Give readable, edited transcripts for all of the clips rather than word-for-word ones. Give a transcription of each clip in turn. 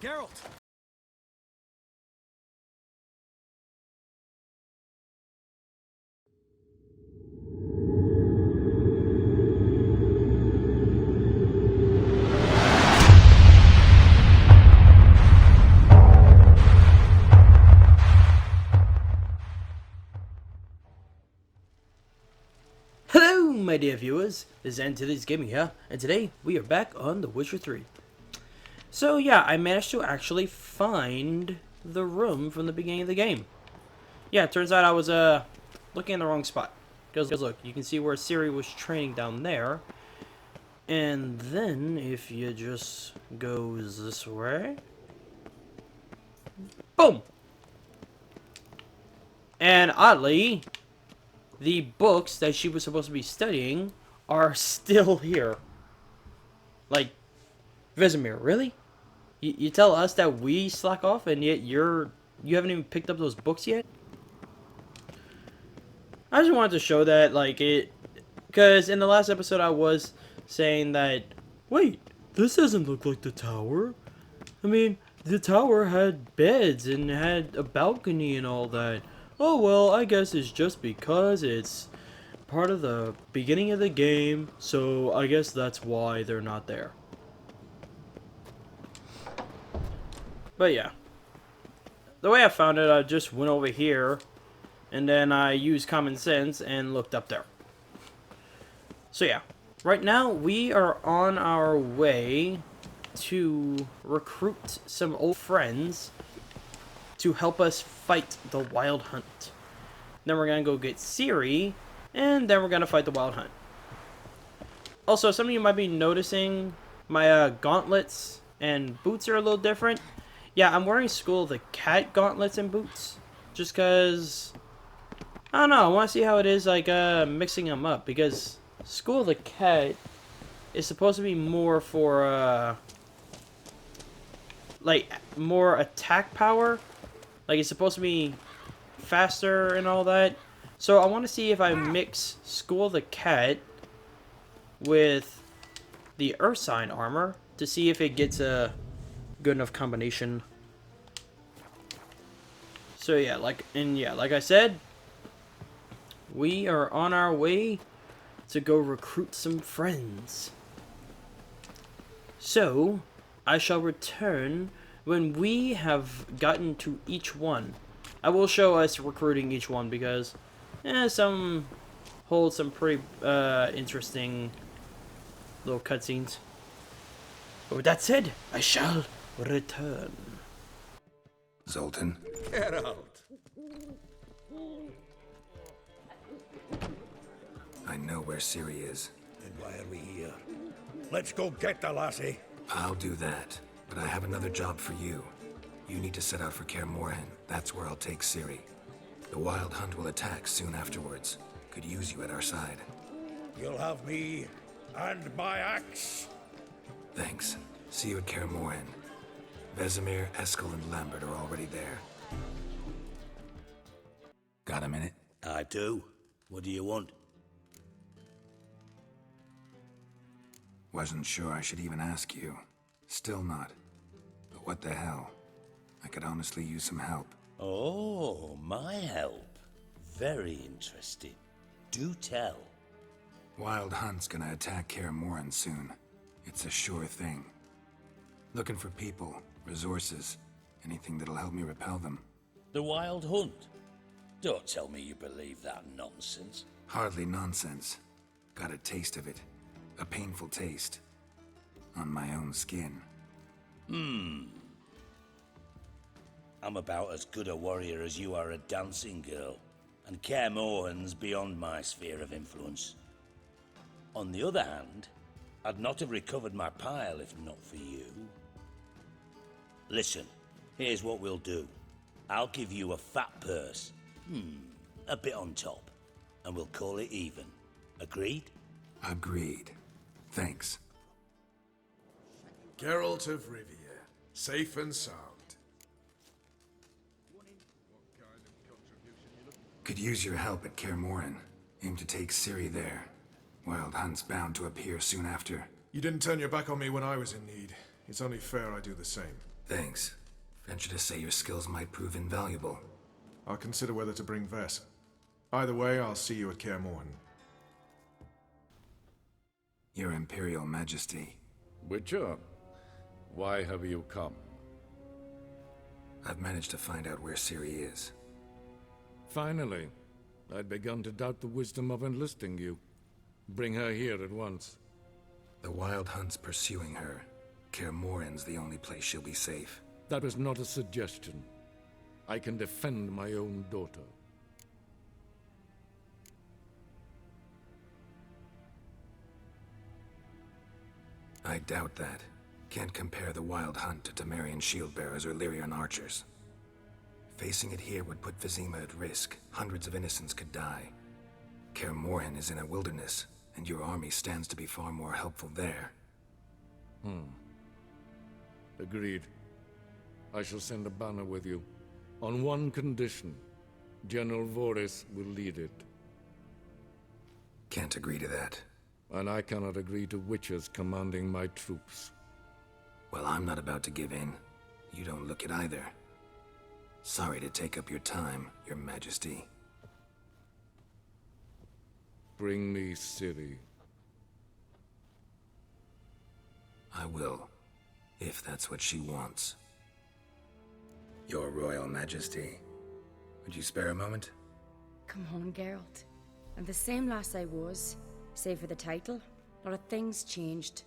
Geralt! Hello, my dear viewers. This is antillesgaming here, and today we are back on The Witcher 3. So yeah, I managed to actually find the room from the beginning of the game. Yeah, it turns out I was looking in the wrong spot. Because look, you can see where Ciri was training down there. And then if you just go this way, boom! And oddly, the books that she was supposed to be studying are still here. Like, Vesemir, really? You tell us that we slack off, and yet you haven't even picked up those books yet? I just wanted to show that, like, because in the last episode I was saying that, wait, this doesn't look like the tower. I mean, the tower had beds and had a balcony and all that. Oh well, I guess it's just because it's part of the beginning of the game, so I guess that's why they're not there. But yeah, the way I found it, I just went over here, and then I used common sense and looked up there. So yeah, right now we are on our way to recruit some old friends to help us fight the Wild Hunt. Then we're gonna go get Ciri, and then we're gonna fight the Wild Hunt. Also, some of you might be noticing my gauntlets and boots are a little different. Yeah, I'm wearing School of the Cat gauntlets and boots, just cause I don't know. I want to see how it is like mixing them up, because School of the Cat is supposed to be more for like more attack power. Like, it's supposed to be faster and all that. So I want to see if I mix School of the Cat with the Earth Sign armor to see if it gets a good enough combination. So yeah, like I said, we are on our way to go recruit some friends. So I shall return when we have gotten to each one. I will show us recruiting each one because some hold some pretty interesting little cutscenes. But with that said, I shall return. Zoltan? Get out! I know where Ciri is. Then why are we here? Let's go get the lassie. I'll do that, but I have another job for you. You need to set out for Kaer Morhen. That's where I'll take Ciri. The Wild Hunt will attack soon afterwards. Could use you at our side. You'll have me and my axe. Thanks. See you at Kaer Morhen. Vesemir, Eskel, and Lambert are already there. Got a minute? I do. What do you want? Wasn't sure I should even ask you. Still not. But what the hell? I could honestly use some help. Oh, my help. Very interesting. Do tell. Wild Hunt's gonna attack Kaer Morhen soon. It's a sure thing. Looking for people, resources, anything that'll help me repel them. The Wild Hunt? Don't tell me you believe that nonsense. Hardly nonsense. Got a taste of it. A painful taste. On my own skin. I'm about as good a warrior as you are a dancing girl, and Kaer Morhen's beyond my sphere of influence. On the other hand, I'd not have recovered my pile if not for you. Listen, here's what we'll do. I'll give you a fat purse. A bit on top, and we'll call it even. Agreed? Agreed. Thanks. Geralt of Rivia, safe and sound. Could use your help at Kaer Morhen. Aim to take Ciri there. Wild Hunt's bound to appear soon after. You didn't turn your back on me when I was in need. It's only fair I do the same. Thanks. Venture to say your skills might prove invaluable. I'll consider whether to bring Ves. Either way, I'll see you at Kaer Morhen. Your Imperial Majesty. Witcher, why have you come? I've managed to find out where Ciri is. Finally. I'd begun to doubt the wisdom of enlisting you. Bring her here at once. The Wild Hunt's pursuing her. Kaer Morhen's the only place she'll be safe. That is not a suggestion. I can defend my own daughter. I doubt that. Can't compare the Wild Hunt to Temerian shield-bearers or Lyrian archers. Facing it here would put Vesemir at risk. Hundreds of innocents could die. Kaer Morhen is in a wilderness, and your army stands to be far more helpful there. Agreed. I shall send a banner with you. On one condition. General Voris will lead it. Can't agree to that. And I cannot agree to Witchers commanding my troops. Well, I'm not about to give in. You don't look it either. Sorry to take up your time, Your Majesty. Bring me Ciri. I will, if that's what she wants. Your Royal Majesty, would you spare a moment? Come on, Geralt. I'm the same lass I was, save for the title. A lot of things changed.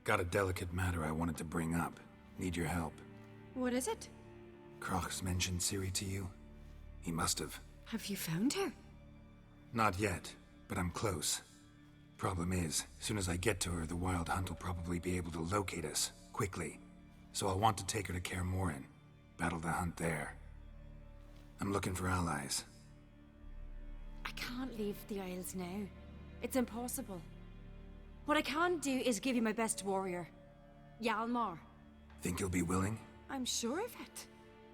Got a delicate matter I wanted to bring up. Need your help. What is it? Crocs mentioned Ciri to you? He must have. Have you found her? Not yet, but I'm close. Problem is, as soon as I get to her, the Wild Hunt will probably be able to locate us, quickly. So I'll want to take her to Kaer Morhen. Battle the hunt there. I'm looking for allies. I can't leave the Isles now. It's impossible. What I can do is give you my best warrior, Hjalmar. Think you'll be willing? I'm sure of it.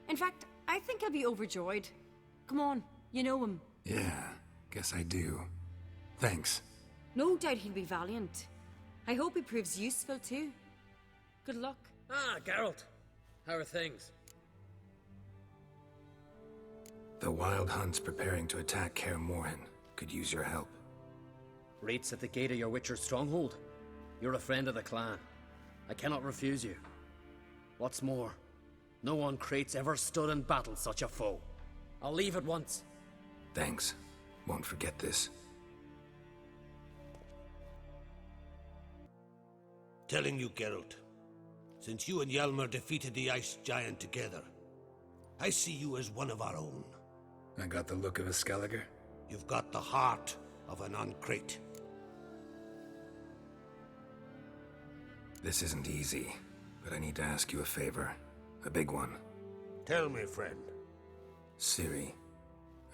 In fact, I think he'll be overjoyed. Come on, you know him. Yeah, guess I do. Thanks. No doubt he'll be valiant. I hope he proves useful too. Good luck. Ah, Geralt. How are things? The Wild Hunt's preparing to attack Kaer Morhen. Could use your help. Rates at the gate of your Witcher stronghold. You're a friend of the clan. I cannot refuse you. What's more, no one Krait's ever stood and battled such a foe. I'll leave at once. Thanks. Won't forget this. Telling you, Geralt, since you and Hjalmar defeated the Ice Giant together, I see you as one of our own. I got the look of a Skelliger? You've got the heart of an Uncrate. This isn't easy, but I need to ask you a favor. A big one. Tell me, friend. Ciri.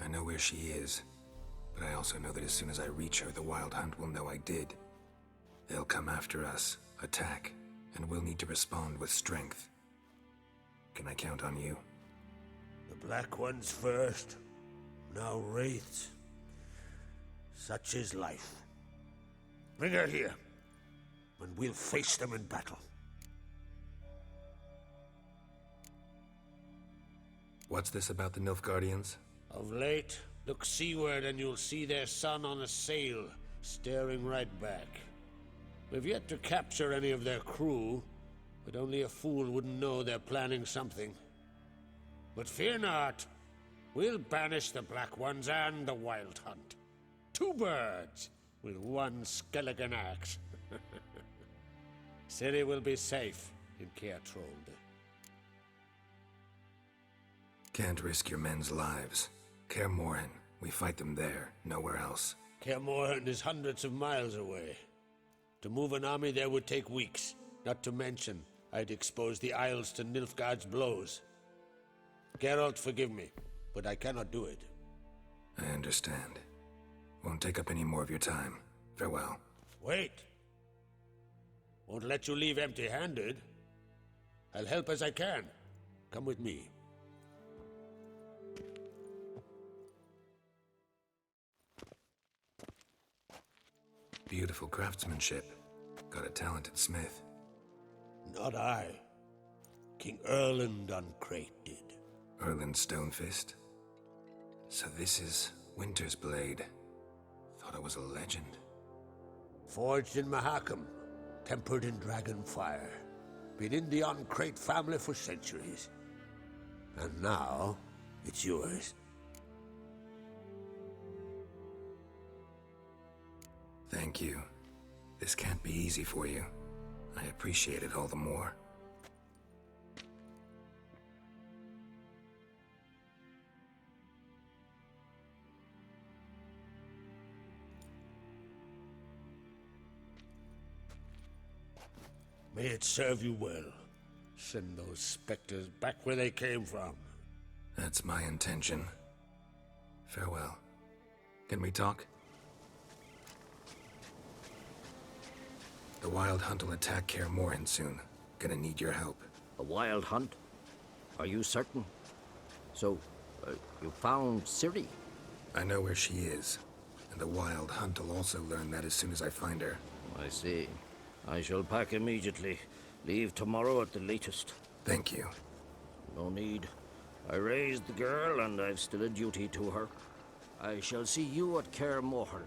I know where she is, but I also know that as soon as I reach her, the Wild Hunt will know I did. They'll come after us, attack, and we'll need to respond with strength. Can I count on you? The Black Ones first, now Wraiths. Such is life. Bring her here, and we'll face them in battle. What's this about the Nilfgaardians? Of late, look seaward and you'll see their sun on a sail, staring right back. We've yet to capture any of their crew, but only a fool wouldn't know they're planning something. But fear not, we'll banish the Black Ones and the Wild Hunt. 2 birds with 1 skeleton axe. Ciri will be safe in Kaer Trolde. Can't risk your men's lives. Kaer Morhen, we fight them there, nowhere else. Kaer Morhen is hundreds of miles away. To move an army there would take weeks, not to mention I'd expose the Isles to Nilfgaard's blows. Geralt, forgive me, but I cannot do it. I understand. Won't take up any more of your time. Farewell. Wait. Won't let you leave empty-handed. I'll help as I can. Come with me. Beautiful craftsmanship. Got a talented smith. Not I. King Erland Uncrate did. Erland Stonefist. So this is Winter's blade. Thought it was a legend. Forged in Mahakam, tempered in dragon fire. Been in the Uncrate family for centuries. And now, it's yours. Thank you. This can't be easy for you. I appreciate it all the more. May it serve you well. Send those specters back where they came from. That's my intention. Farewell. Can we talk? The Wild Hunt will attack Kaer Morhen soon. Gonna need your help. A wild hunt? Are you certain? So, you found Ciri? I know where she is, and the Wild Hunt will also learn that as soon as I find her. I see. I shall pack immediately. Leave tomorrow at the latest. Thank you. No need. I raised the girl, and I've still a duty to her. I shall see you at Kaer Morhen.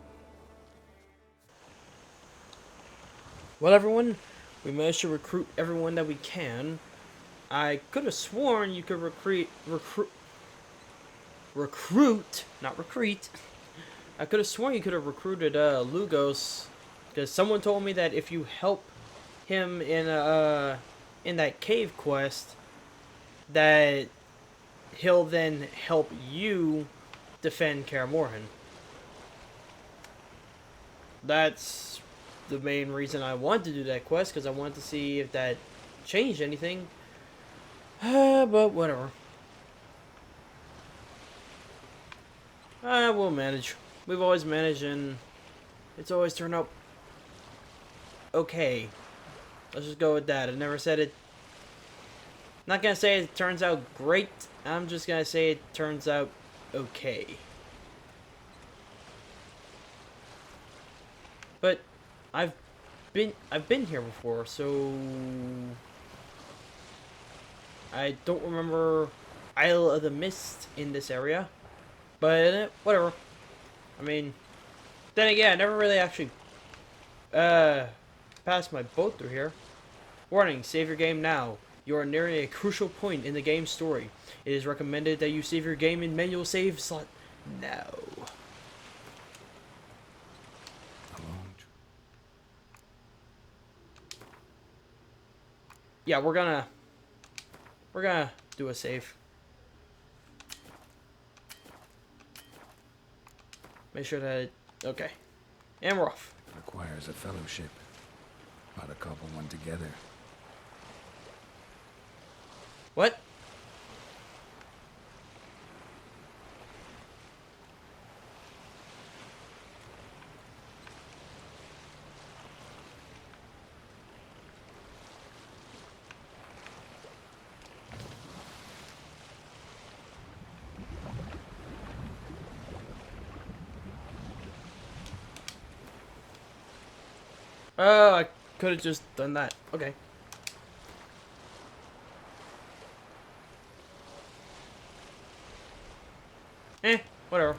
Well, everyone, we managed to recruit everyone that we can. I could have sworn you could recruit, not recruit. I could have sworn you could have recruited Lugos, because someone told me that if you help him in that cave quest, that he'll then help you defend Kaer Morhen. That's the main reason I wanted to do that quest, because I wanted to see if that changed anything. But whatever. We'll manage. We've always managed, and it's always turned out okay. Let's just go with that. I never said it. Not gonna say it turns out great. I'm just gonna say it turns out okay. But I've been here before, so I don't remember Isle of the Mist in this area. But whatever. I mean, then again, I never really actually passed my boat through here. Warning, save your game now. You are nearing a crucial point in the game's story. It is recommended that you save your game in manual save slot now. Yeah, we're gonna do a save. Make sure that okay. And we're off. Requires a fellowship. Ought to cobble one together. What? I could have just done that. Okay. Whatever.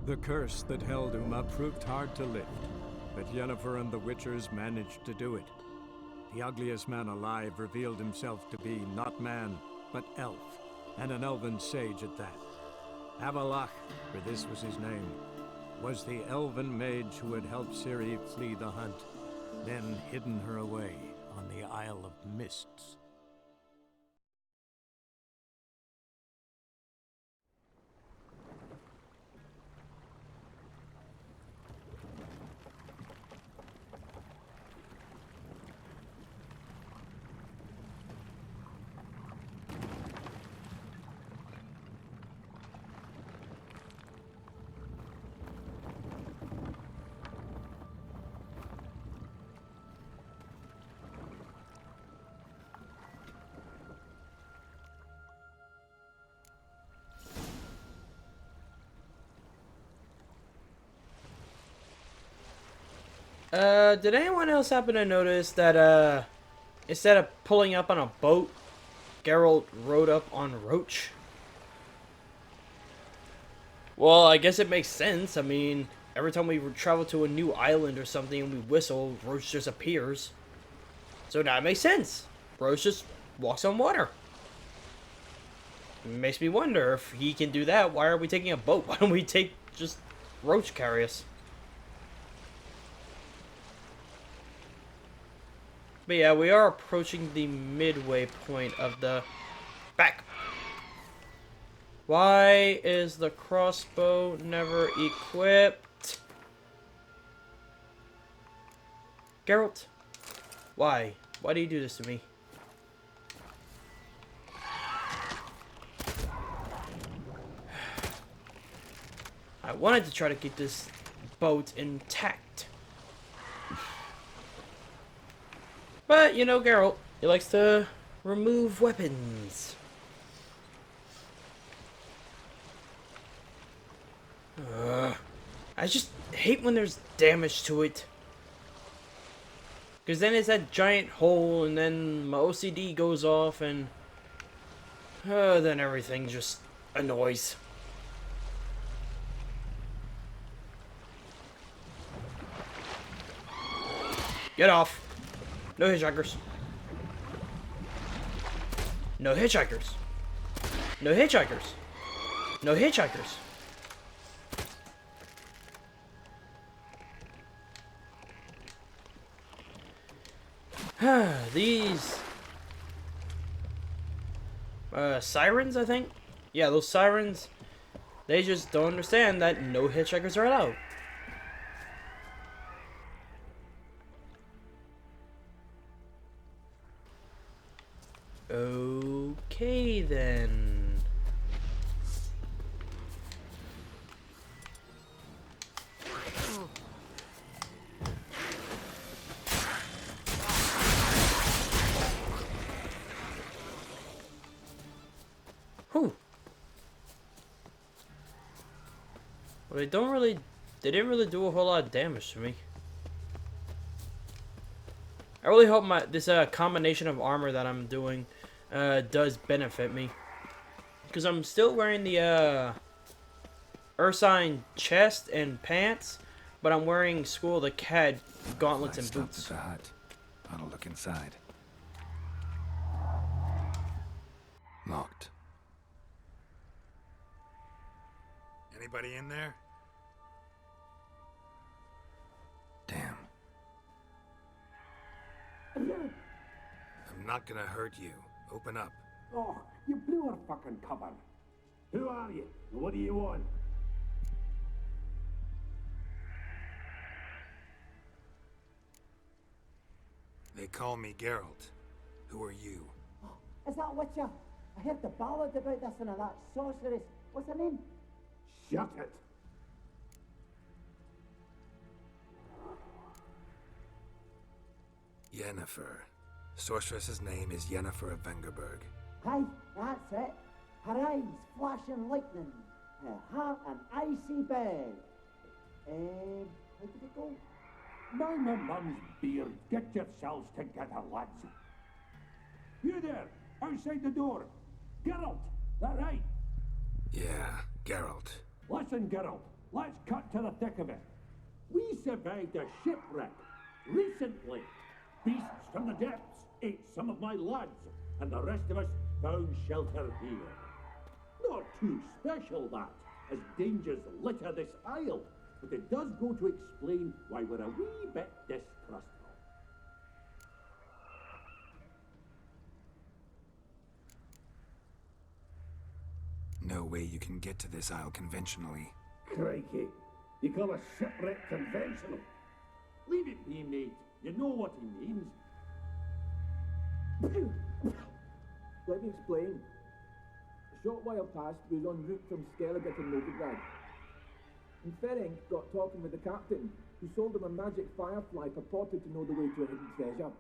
The curse that held Uma proved hard to lift, but Yennefer and the Witchers managed to do it. The ugliest man alive revealed himself to be not man, but elf, and an elven sage at that. Avalach, for this was his name, was the elven mage who had helped Ciri flee the hunt, then hidden her away on the Isle of Mists. Did anyone else happen to notice that, instead of pulling up on a boat, Geralt rode up on Roach? Well, I guess it makes sense. I mean, every time we travel to a new island or something and we whistle, Roach just appears. So now it makes sense. Roach just walks on water. It makes me wonder, if he can do that, why are we taking a boat? Why don't we take just Roach carry us? But yeah, we are approaching the midway point of the back. Why is the crossbow never equipped? Geralt, why? Why do you do this to me? I wanted to try to keep this boat intact. But, you know, Geralt, he likes to remove weapons. I just hate when there's damage to it. Because then it's that giant hole, and then my OCD goes off, and then everything just annoys. Get off. No hitchhikers. No hitchhikers. No hitchhikers. No hitchhikers. These sirens, I think. Yeah, those sirens. They just don't understand that no hitchhikers are allowed. Okay then. Whew. Well, they didn't really do a whole lot of damage to me. I really hope this combination of armor that I'm doing does benefit me, because I'm still wearing the Ursine chest and pants, but I'm wearing School of the Cat gauntlets and boots. The hut. I'll look inside. Locked. Anybody in there? Damn. I'm not gonna hurt you. Open up. Oh, you blew our fucking cover. Who are you? And what do you want? They call me Geralt. Who are you? Is that Witcher? I heard the ballad about this and that sorceress. What's her name? Shut it. Yennefer. Sorceress's name is Yennefer of Vengerberg. Aye, that's it. Her eyes flashing lightning. Her heart an icy bed. How did it go? Mind my mum's beard. Get yourselves together, lads. You there, outside the door. Geralt, that right? Yeah, Geralt. Listen, Geralt, let's cut to the thick of it. We survived a shipwreck recently. Beasts from the depths ate some of my lads, and the rest of us found shelter here. Not too special, that, as dangers litter this isle, but it does go to explain why we're a wee bit distrustful. No way you can get to this isle conventionally. Crikey, you call a shipwreck conventional? Leave it be, mate. You know what he means. Let me explain. A short while past, we was en route from Skellige to Novigrad. And Ferenc got talking with the captain, who sold him a magic firefly purported to know the way to a hidden treasure.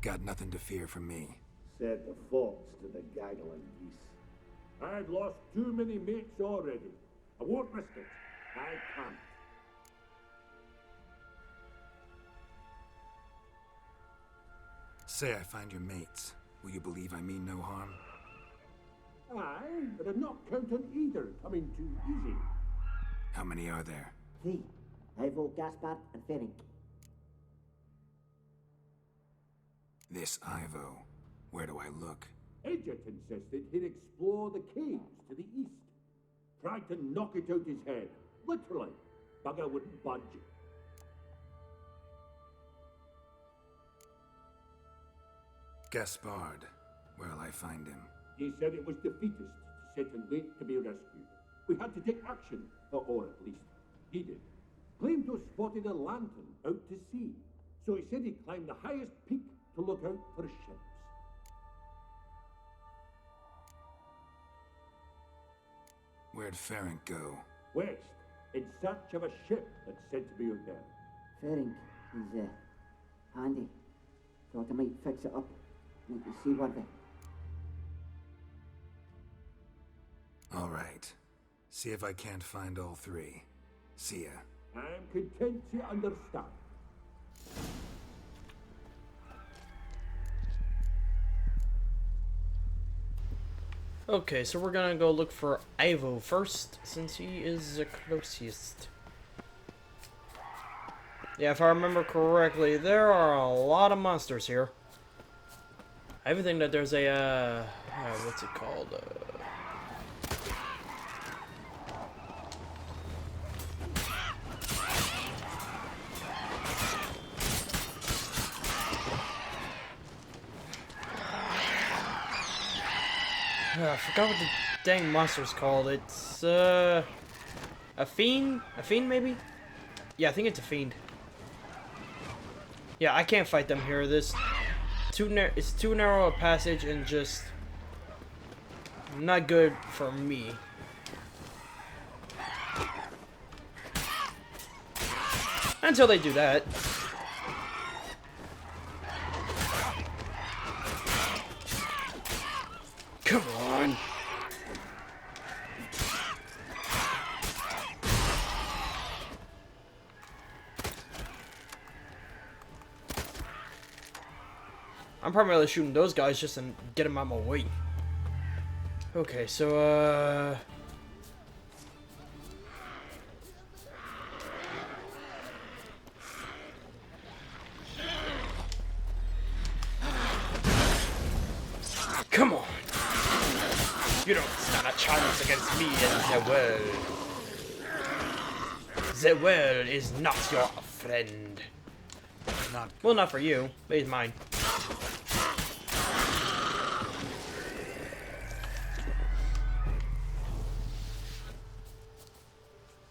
Got nothing to fear from me. Said the fox to the gaggling geese. I've lost too many mates already. I won't risk it. I can't. Say I find your mates. Will you believe I mean no harm? Aye, but I'd not count on either coming too easy. How many are there? 3. Ivo, Gaspard, and Ferenc. This Ivo. Where do I look? Edget insisted he'd explore the caves to the east. Tried to knock it out his head. Literally. Bugger wouldn't budge. Gaspard. Where'll I find him? He said it was defeatist to sit and wait to be rescued. We had to take action, or at least he did. Claimed to have spotted a lantern out to sea, so he said he'd climb the highest peak to look out for ships. Where'd Ferenc go? West, in search of a ship that's said to be out there. Ferenc, he's handy. Thought I might fix it up. Make it seaworthy. All right. See if I can't find all 3. See ya. I'm content to understand. Okay, so we're gonna go look for Ivo first, since he is the closest. Yeah, if I remember correctly, there are a lot of monsters here. I even think that there's a, what's it called? I forgot what the dang monster's called. It's, a fiend? A fiend, maybe? Yeah, I think it's a fiend. Yeah, I can't fight them here. This it's too narrow a passage and just not good for me. Until they do that. Come on. I'm primarily shooting those guys just to get them out of my way. Okay, so, come on! You don't stand a chance against me in the world. The world is not your friend. Well, not for you, but he's mine.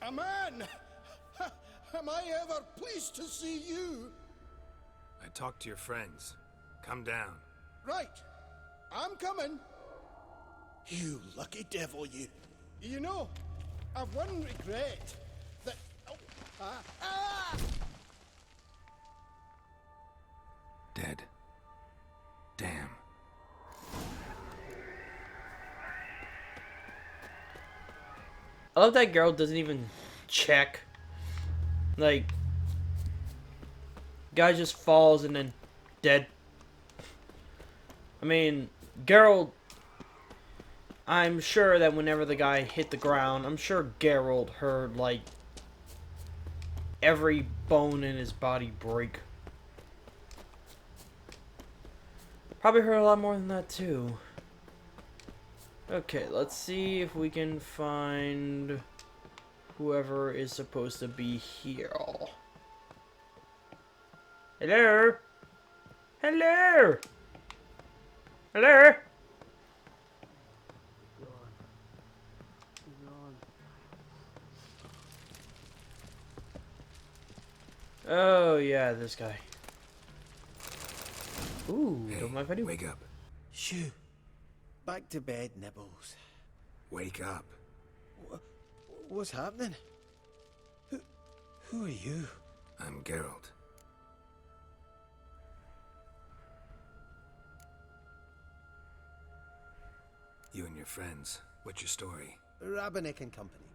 A man! Am I ever pleased to see you? I talked to your friends. Come down. Right. I'm coming. You lucky devil, you. You know, I've one regret. That... Oh, Dead. Damn. I love that girl doesn't even check. Like, guy just falls and then dead. I mean, Geralt, I'm sure that whenever the guy hit the ground, I'm sure Geralt heard, like, every bone in his body break. Probably heard a lot more than that, too. Okay, let's see if we can find whoever is supposed to be here. Hello? Hello? Hello? Oh, yeah, this guy. Ooh, Hey, don't mind if I do. wake up. Shoo. Back to bed, Nibbles. Wake up. What's happening? Who are you? I'm Geralt. You and your friends, What's your story? Rabenik and Company.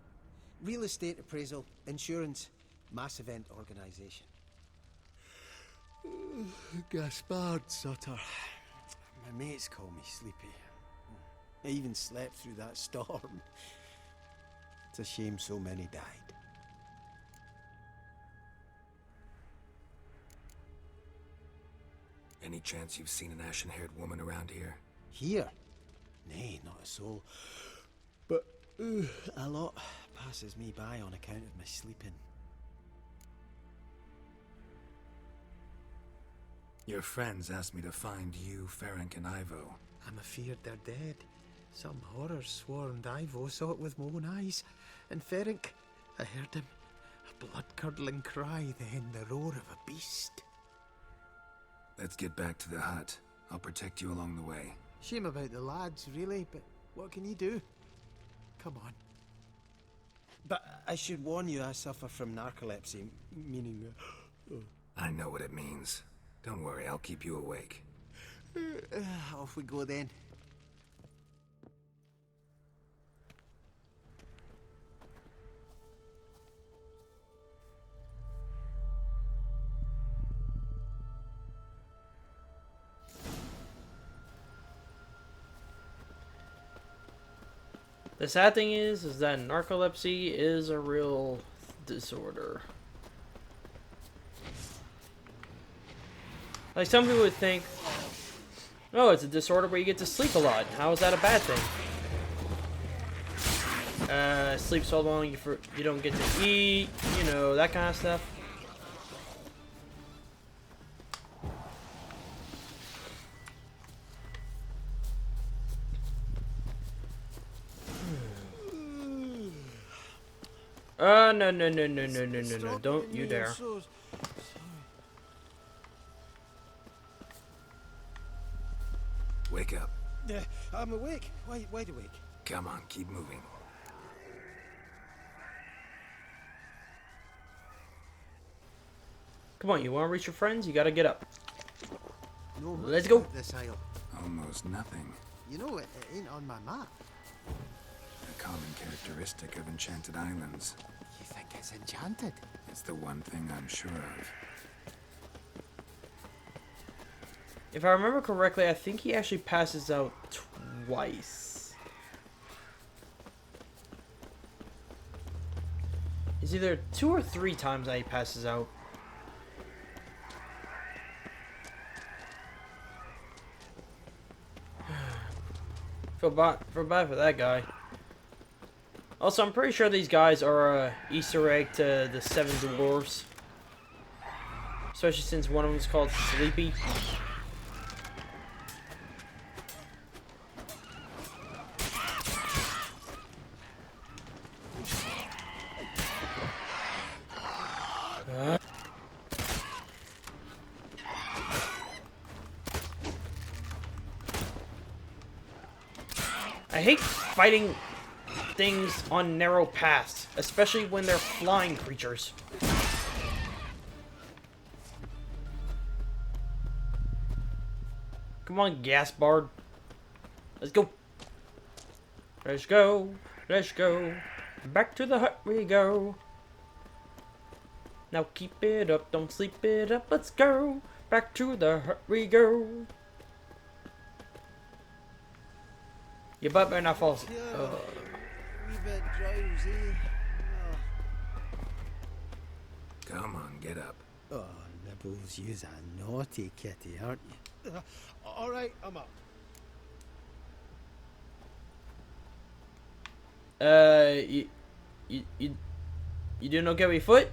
Real estate appraisal, insurance, mass event organization. Gaspard Sutter. My mates call me Sleepy. I even slept through that storm. It's a shame so many died. Any chance you've seen an ashen-haired woman around here? Here? Nay, not a soul. But a lot passes me by on account of my sleeping. Your friends asked me to find you, Ferenc, and Ivo. I'm afeard they're dead. Some horrors swarmed Ivo, saw it with my own eyes. And Ferenc, I heard him. A blood-curdling cry, then the roar of a beast. Let's get back to the hut. I'll protect you along the way. Shame about the lads, really, but what can you do? Come on. But I should warn you, I suffer from narcolepsy, meaning... I know what it means. Don't worry, I'll keep you awake. Off we go then. The sad thing is that narcolepsy is a real disorder. Like, some people would think, oh, it's a disorder where you get to sleep a lot. How is that a bad thing? Sleep so long you don't get to eat, you know, that kind of stuff. No, don't you dare. Wake up. I'm awake. Wide awake. Come on, keep moving. Come on, you want to reach your friends? You gotta get up. No, let's go. This aisle. Almost nothing. You know, it ain't on my map. A common characteristic of enchanted islands. You think it's enchanted? It's the one thing I'm sure of. If I remember correctly, I think he actually passes out twice. It's either 2 or 3 times that he passes out. Feel bad for that guy. Also, I'm pretty sure these guys are a Easter egg to the 7 Dwarves. Especially since one of them is called Sleepy. I hate fighting things on narrow paths, especially when they're flying creatures. Come on, Gaspard. Let's go. Let's go. Let's go. Back to the hut we go. Now keep it up, don't sleep it up. Let's go. Back to the hut we go. Your butt better not fall. Wee bit drowsy. Come on, get up. Oh, Nibbles, you's a naughty kitty, aren't you? All right, I'm up. You doing okay with your foot?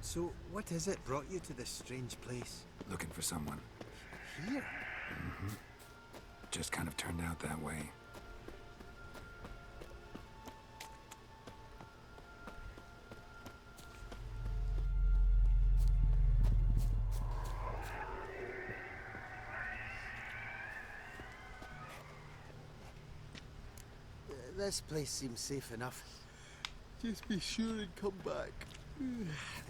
So, what is it brought you to this strange place? Looking for someone. Here? Mm-hmm. Just kind of turned out that way. This place seems safe enough. Just be sure and come back. And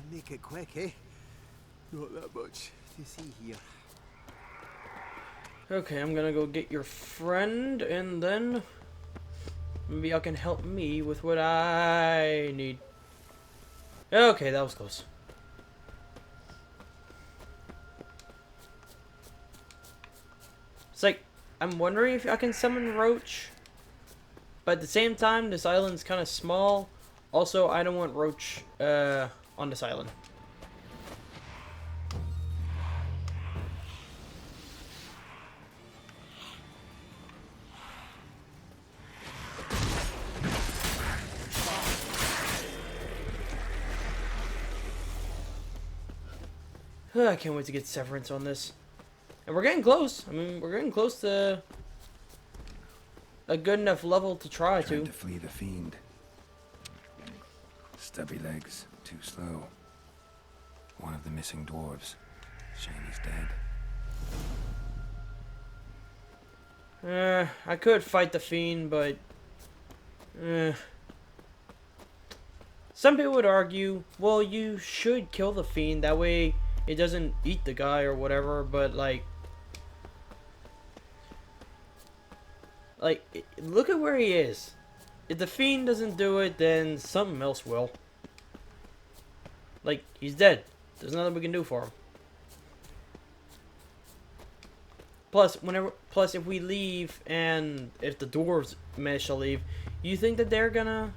make it quick, eh? Not that much to see here. Okay, I'm gonna go get your friend, and then Maybe y'all can help me with what I need. Okay, that was close. It's like, I'm wondering if I can summon Roach. But at the same time, this island's kind of small. Also, I don't want Roach on this island. I can't wait to get Severance on this. And we're getting close. I mean, we're getting close to a good enough level to try Trying to flee the fiend. Stubby legs, too slow. One of the missing dwarves. Shame he's dead. I could fight the fiend, but some people would argue, well, you should kill the fiend, that way it doesn't eat the guy or whatever, but like look at where he is. If the fiend doesn't do it, then something else will. Like, he's dead. There's nothing we can do for him. Plus, if we leave, and if the dwarves manage to leave, you think that they're gonna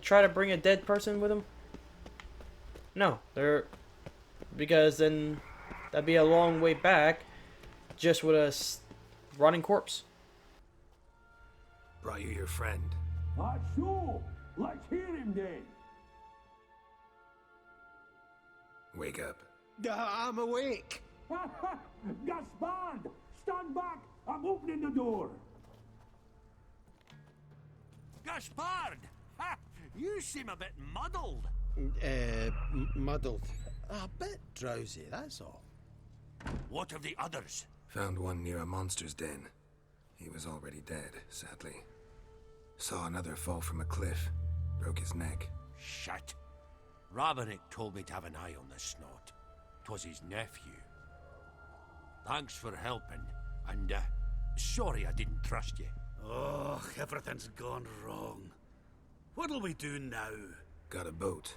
try to bring a dead person with them? No, because then that'd be a long way back, just with a rotting corpse. Brought you your friend. So, let's hear him then. Wake up. I'm awake. Gaspard, stand back. I'm opening the door. Gaspard! Ha! You seem a bit muddled. Muddled. A bit drowsy, that's all. What of the others? Found one near a monster's den. He was already dead, sadly. Saw another fall from a cliff. Broke his neck. Shit. Ravenik told me to have an eye on the snot. 'Twas his nephew. Thanks for helping, and sorry I didn't trust you. Oh, everything's gone wrong. What'll we do now? Got a boat.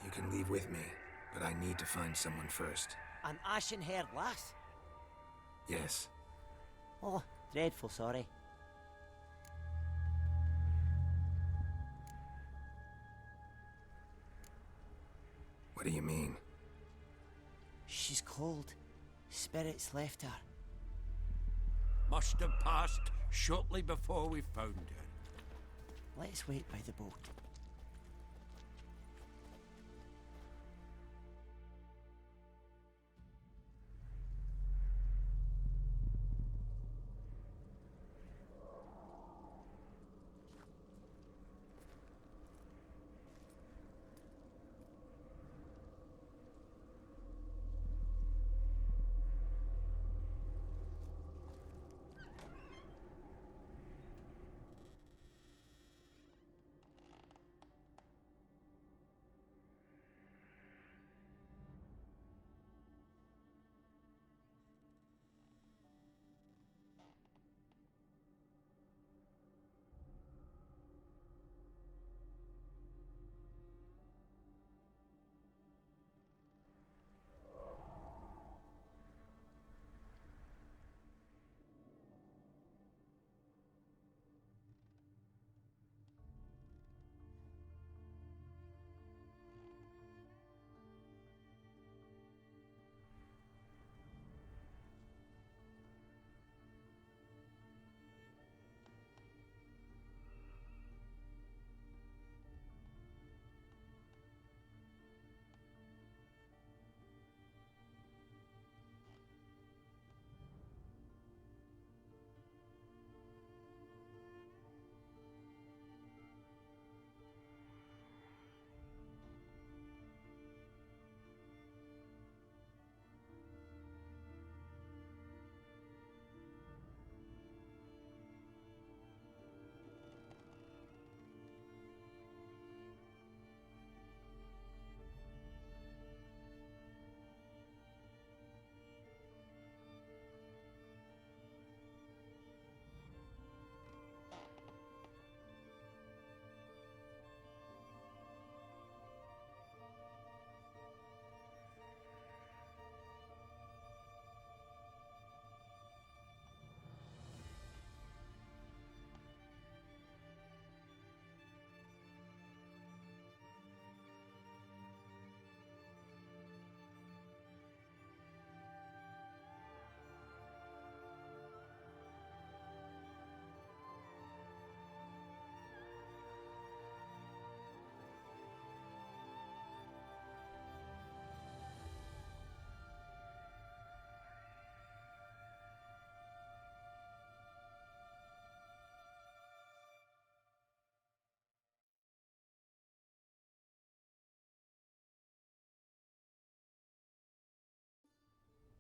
You can leave with me, but I need to find someone first. An ashen-haired lass? Yes. Oh, dreadful sorry. What do you mean? She's cold. Spirits left her. Must have passed shortly before we found her. Let's wait by the boat.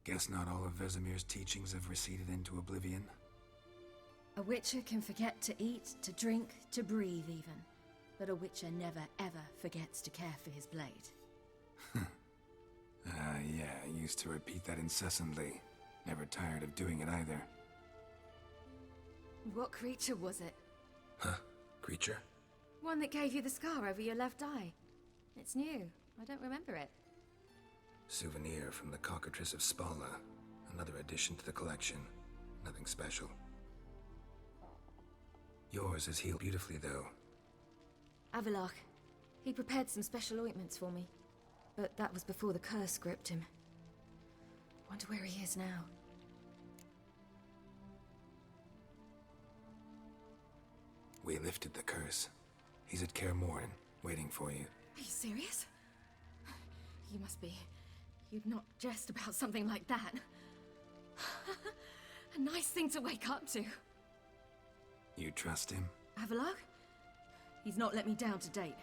Guess not all of Vesemir's teachings have receded into oblivion. A witcher can forget to eat, to drink, to breathe even. But a witcher never ever forgets to care for his blade. Yeah, I used to repeat that incessantly. Never tired of doing it either. What creature was it? Huh? Creature? One that gave you the scar over your left eye. It's new. I don't remember it. Souvenir from the cockatrice of Spala. Another addition to the collection. Nothing special. Yours is healed beautifully, though. Avallac'h. He prepared some special ointments for me. But that was before the curse gripped him. Wonder where he is now. We lifted the curse. He's at Kaer Morhen, waiting for you. Are you serious? You must be. You'd not jest about something like that. A nice thing to wake up to. You trust him? Avallac'h? He's not let me down to date.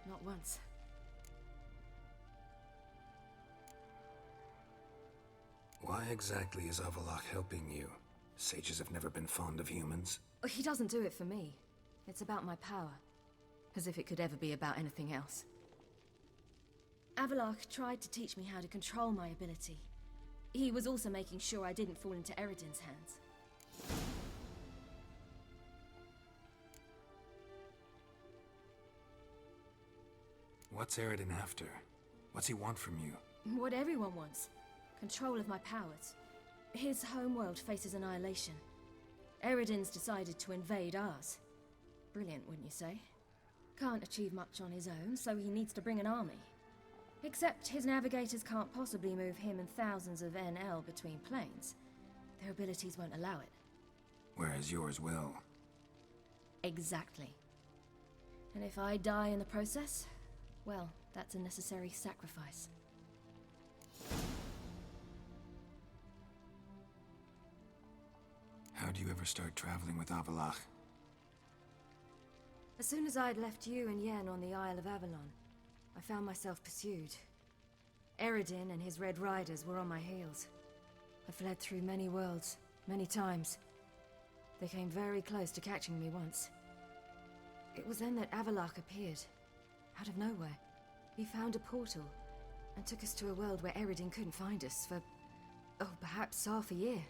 Not once. Why exactly is Avallac'h helping you? Sages have never been fond of humans. He doesn't do it for me. It's about my power. As if it could ever be about anything else. Avallac'h tried to teach me how to control my ability. He was also making sure I didn't fall into Eredin's hands. What's Eredin after? What's he want from you? What everyone wants. Control of my powers. His homeworld faces annihilation. Eredin's decided to invade ours. Brilliant, wouldn't you say? Can't achieve much on his own, so he needs to bring an army. Except his navigators can't possibly move him and thousands of NL between planes. Their abilities won't allow it. Whereas yours will. Exactly. And if I die in the process, well, that's a necessary sacrifice. How'd you ever start traveling with Avallac'h? As soon as I'd left you and Yen on the Isle of Avalon, I found myself pursued. Eredin and his Red Riders were on my heels. I fled through many worlds, many times. They came very close to catching me once. It was then that Avallac'h appeared, out of nowhere. He found a portal, and took us to a world where Eredin couldn't find us for, perhaps half a year.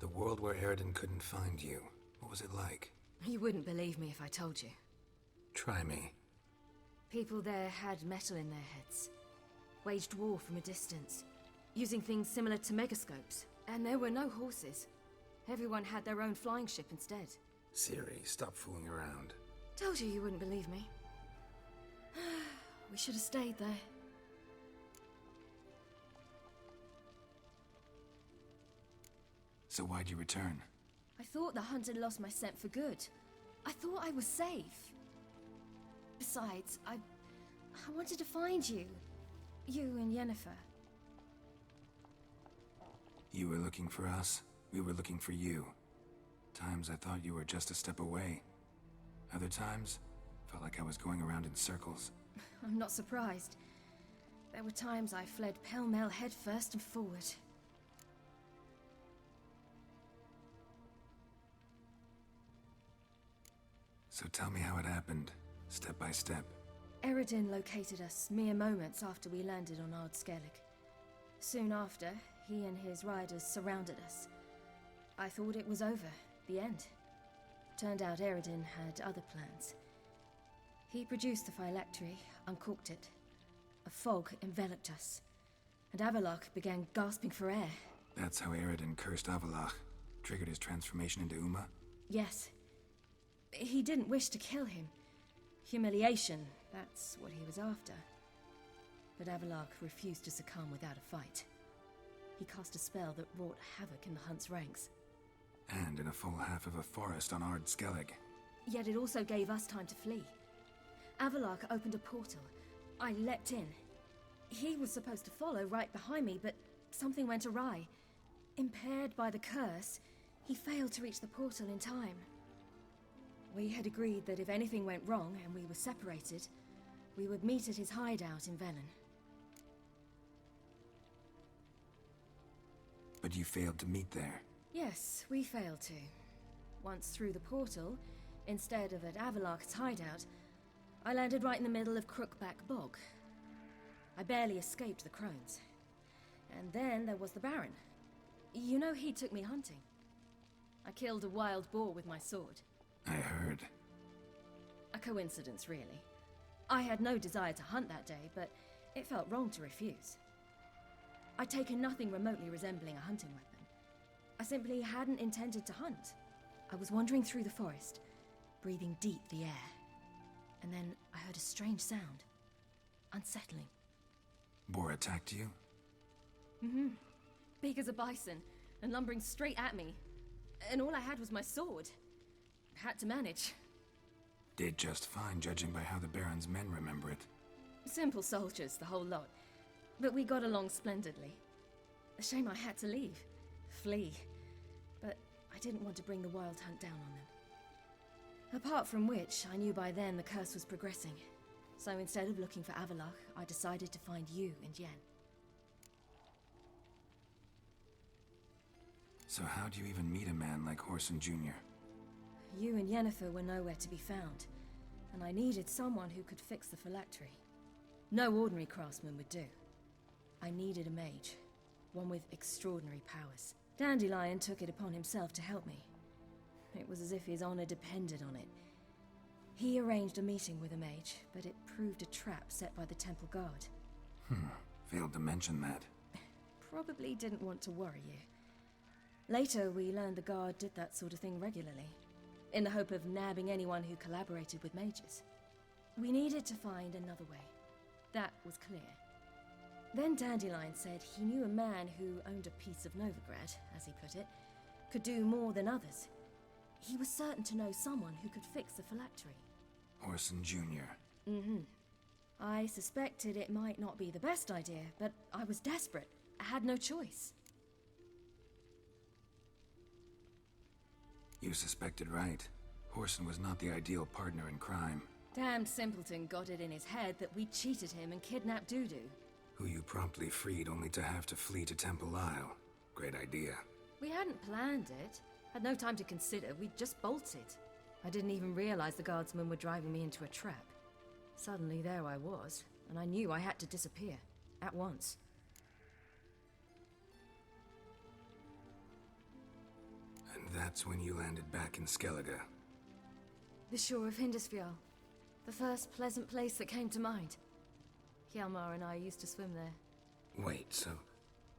The world where Eredin couldn't find you. What was it like? You wouldn't believe me if I told you. Try me. People there had metal in their heads. Waged war from a distance, using things similar to megascopes. And there were no horses. Everyone had their own flying ship instead. Siri, stop fooling around. Told you wouldn't believe me. We should have stayed there. So why'd you return? I thought the hunt had lost my scent for good. I thought I was safe. Besides, I wanted to find you. You and Yennefer. You were looking for us. We were looking for you. Times I thought you were just a step away. Other times, felt like I was going around in circles. I'm not surprised. There were times I fled pell-mell headfirst and forward. So tell me how it happened, step by step. Eredin located us mere moments after we landed on Ard Skellig. Soon after, he and his riders surrounded us. I thought it was over, the end. Turned out Eredin had other plans. He produced the phylactery, uncorked it. A fog enveloped us, and Avallac'h began gasping for air. That's how Eredin cursed Avallac'h, triggered his transformation into Uma? Yes. He didn't wish to kill him. Humiliation, that's what he was after. But Avallac'h refused to succumb without a fight. He cast a spell that wrought havoc in the hunt's ranks. And in a full half of a forest on Ard Skellig. Yet it also gave us time to flee. Avallac'h opened a portal. I leapt in. He was supposed to follow right behind me, but something went awry. Impaired by the curse, he failed to reach the portal in time. We had agreed that if anything went wrong and we were separated, We would meet at his hideout in Velen. But you failed to meet there. Yes, we failed to. Once through the portal, instead of at Avalok's hideout, I landed right in the middle of Crookback Bog. I barely escaped the crones. And then there was the Baron. You know, he took me hunting. I killed a wild boar with my sword. I heard. A coincidence, really. I had no desire to hunt that day, but it felt wrong to refuse. I'd taken nothing remotely resembling a hunting weapon. I simply hadn't intended to hunt. I was wandering through the forest, breathing deep the air. And then I heard a strange sound. Unsettling. Boar attacked you? Mm-hmm. Big as a bison, and lumbering straight at me. And all I had was my sword. Had to manage. Did just fine, judging by how the Baron's men remember it. Simple soldiers, the whole lot. But we got along splendidly. A shame I had to leave. Flee. But I didn't want to bring the wild hunt down on them. Apart from which, I knew by then the curse was progressing. So instead of looking for Avalok, I decided to find you and Yen. So how do you even meet a man like Horson Jr.? You and Yennefer were nowhere to be found, and I needed someone who could fix the phylactery. No ordinary craftsman would do. I needed a mage, one with extraordinary powers. Dandelion took it upon himself to help me. It was as if his honor depended on it. He arranged a meeting with a mage, but it proved a trap set by the temple guard. Failed to mention that. Probably didn't want to worry you. Later, we learned the guard did that sort of thing regularly, in the hope of nabbing anyone who collaborated with mages. We needed to find another way. That was clear. Then Dandelion said he knew a man who owned a piece of Novigrad, as he put it, could do more than others. He was certain to know someone who could fix the phylactery. Horson Jr. Mm-hmm. I suspected it might not be the best idea, but I was desperate. I had no choice. You suspected right. Horson was not the ideal partner in crime. Damned simpleton got it in his head that we cheated him and kidnapped Dudu. Who you promptly freed only to have to flee to Temple Isle. Great idea. We hadn't planned it. Had no time to consider. We just bolted. I didn't even realize the guardsmen were driving me into a trap. Suddenly there I was, and I knew I had to disappear. At once. And that's when you landed back in Skellige. The shore of Hindisfjall. The first pleasant place that came to mind. Hjalmar and I used to swim there. Wait, so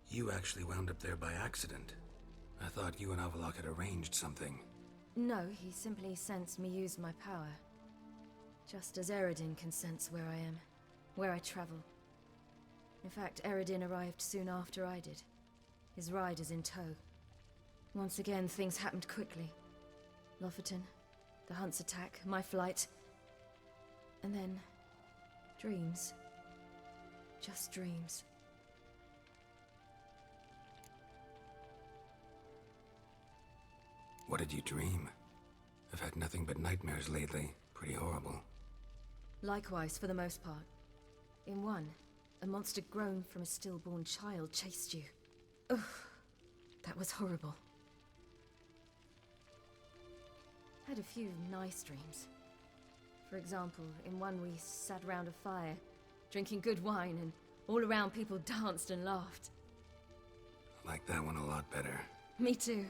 you actually wound up there by accident? I thought you and Avalok had arranged something. No, he simply sensed me use my power. Just as Eredin can sense where I am, where I travel. In fact, Eredin arrived soon after I did. His riders in tow. Once again, things happened quickly. Lofoten, the hunt's attack, my flight. And then... dreams. Just dreams. What did you dream? I've had nothing but nightmares lately. Pretty horrible. Likewise, for the most part. In one, a monster grown from a stillborn child chased you. Ugh, that was horrible. Had a few nice dreams. For example, in one we sat around a fire, drinking good wine, and all around people danced and laughed. Like that one a lot better. Me too.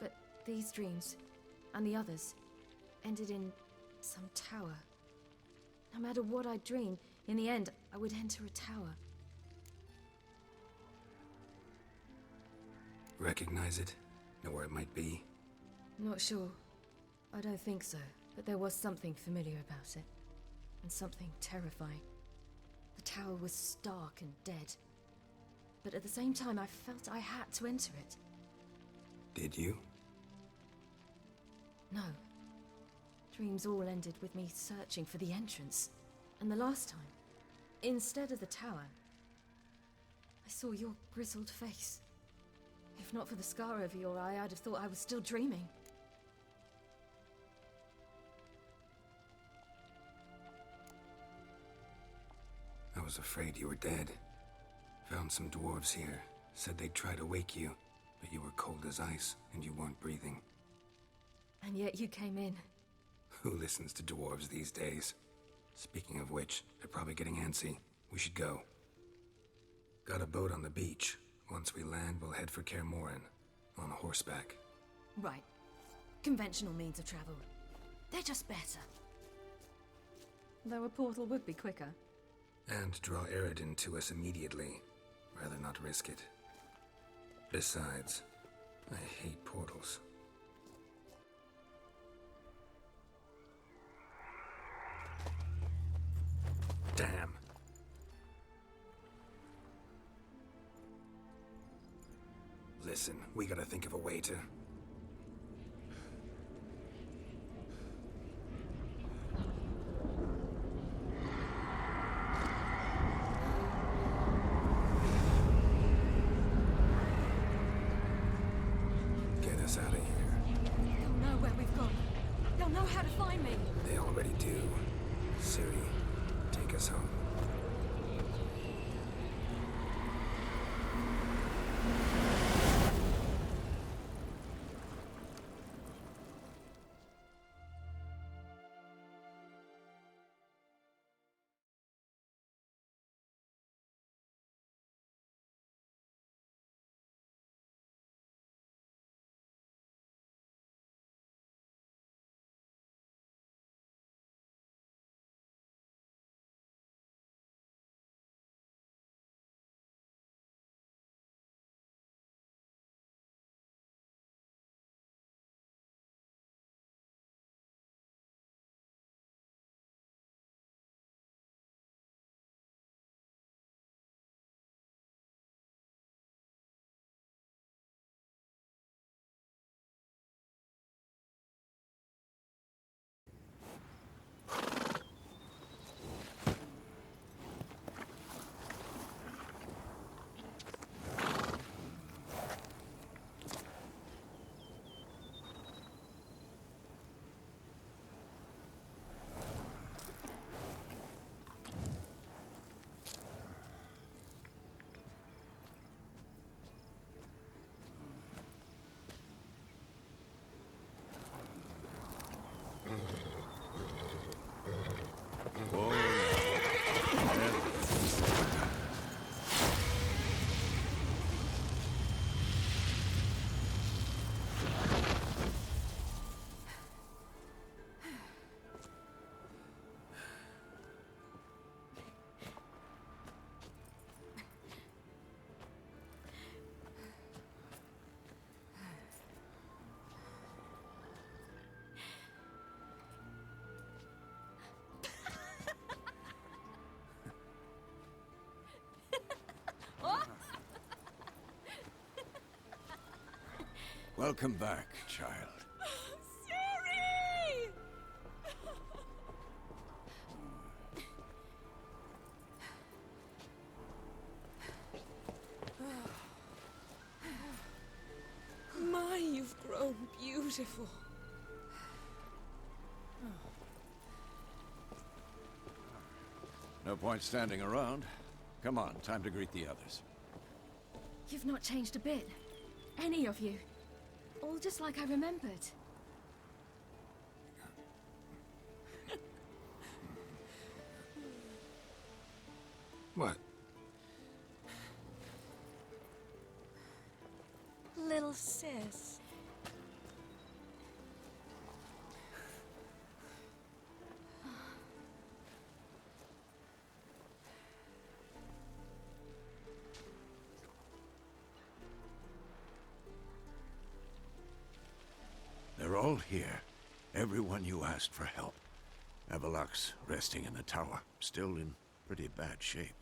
But these dreams, and the others, ended in some tower. No matter what I dreamed, in the end, I would enter a tower. Recognize it? Know where it might be? Not sure. I don't think so, but there was something familiar about it. And something terrifying. The tower was stark and dead. But at the same time, I felt I had to enter it. Did you? No. Dreams all ended with me searching for the entrance. And the last time, instead of the tower, I saw your grizzled face. If not for the scar over your eye, I'd have thought I was still dreaming. was afraid you were dead. Found some dwarves here. Said they'd try to wake you, but you were cold as ice, and you weren't breathing. And yet you came in. Who listens to dwarves these days? Speaking of which, they're probably getting antsy. We should go. Got a boat on the beach. Once we land, we'll head for Kaer Morhen. On horseback. Right. Conventional means of travel. They're just better. Though a portal would be quicker. And draw Eredin to us immediately. Rather not risk it. Besides, I hate portals. Damn. Listen, we gotta think of a way to... get us out of here. They'll know where we've gone. They'll know how to find me. They already do. Ciri, take us home. Welcome back, child. Ciri! My, you've grown beautiful. No point standing around. Come on, time to greet the others. You've not changed a bit. Any of you. All just like I remembered. What? Little sis. They're all here. Everyone you asked for help. Avalok's resting in the tower, still in pretty bad shape.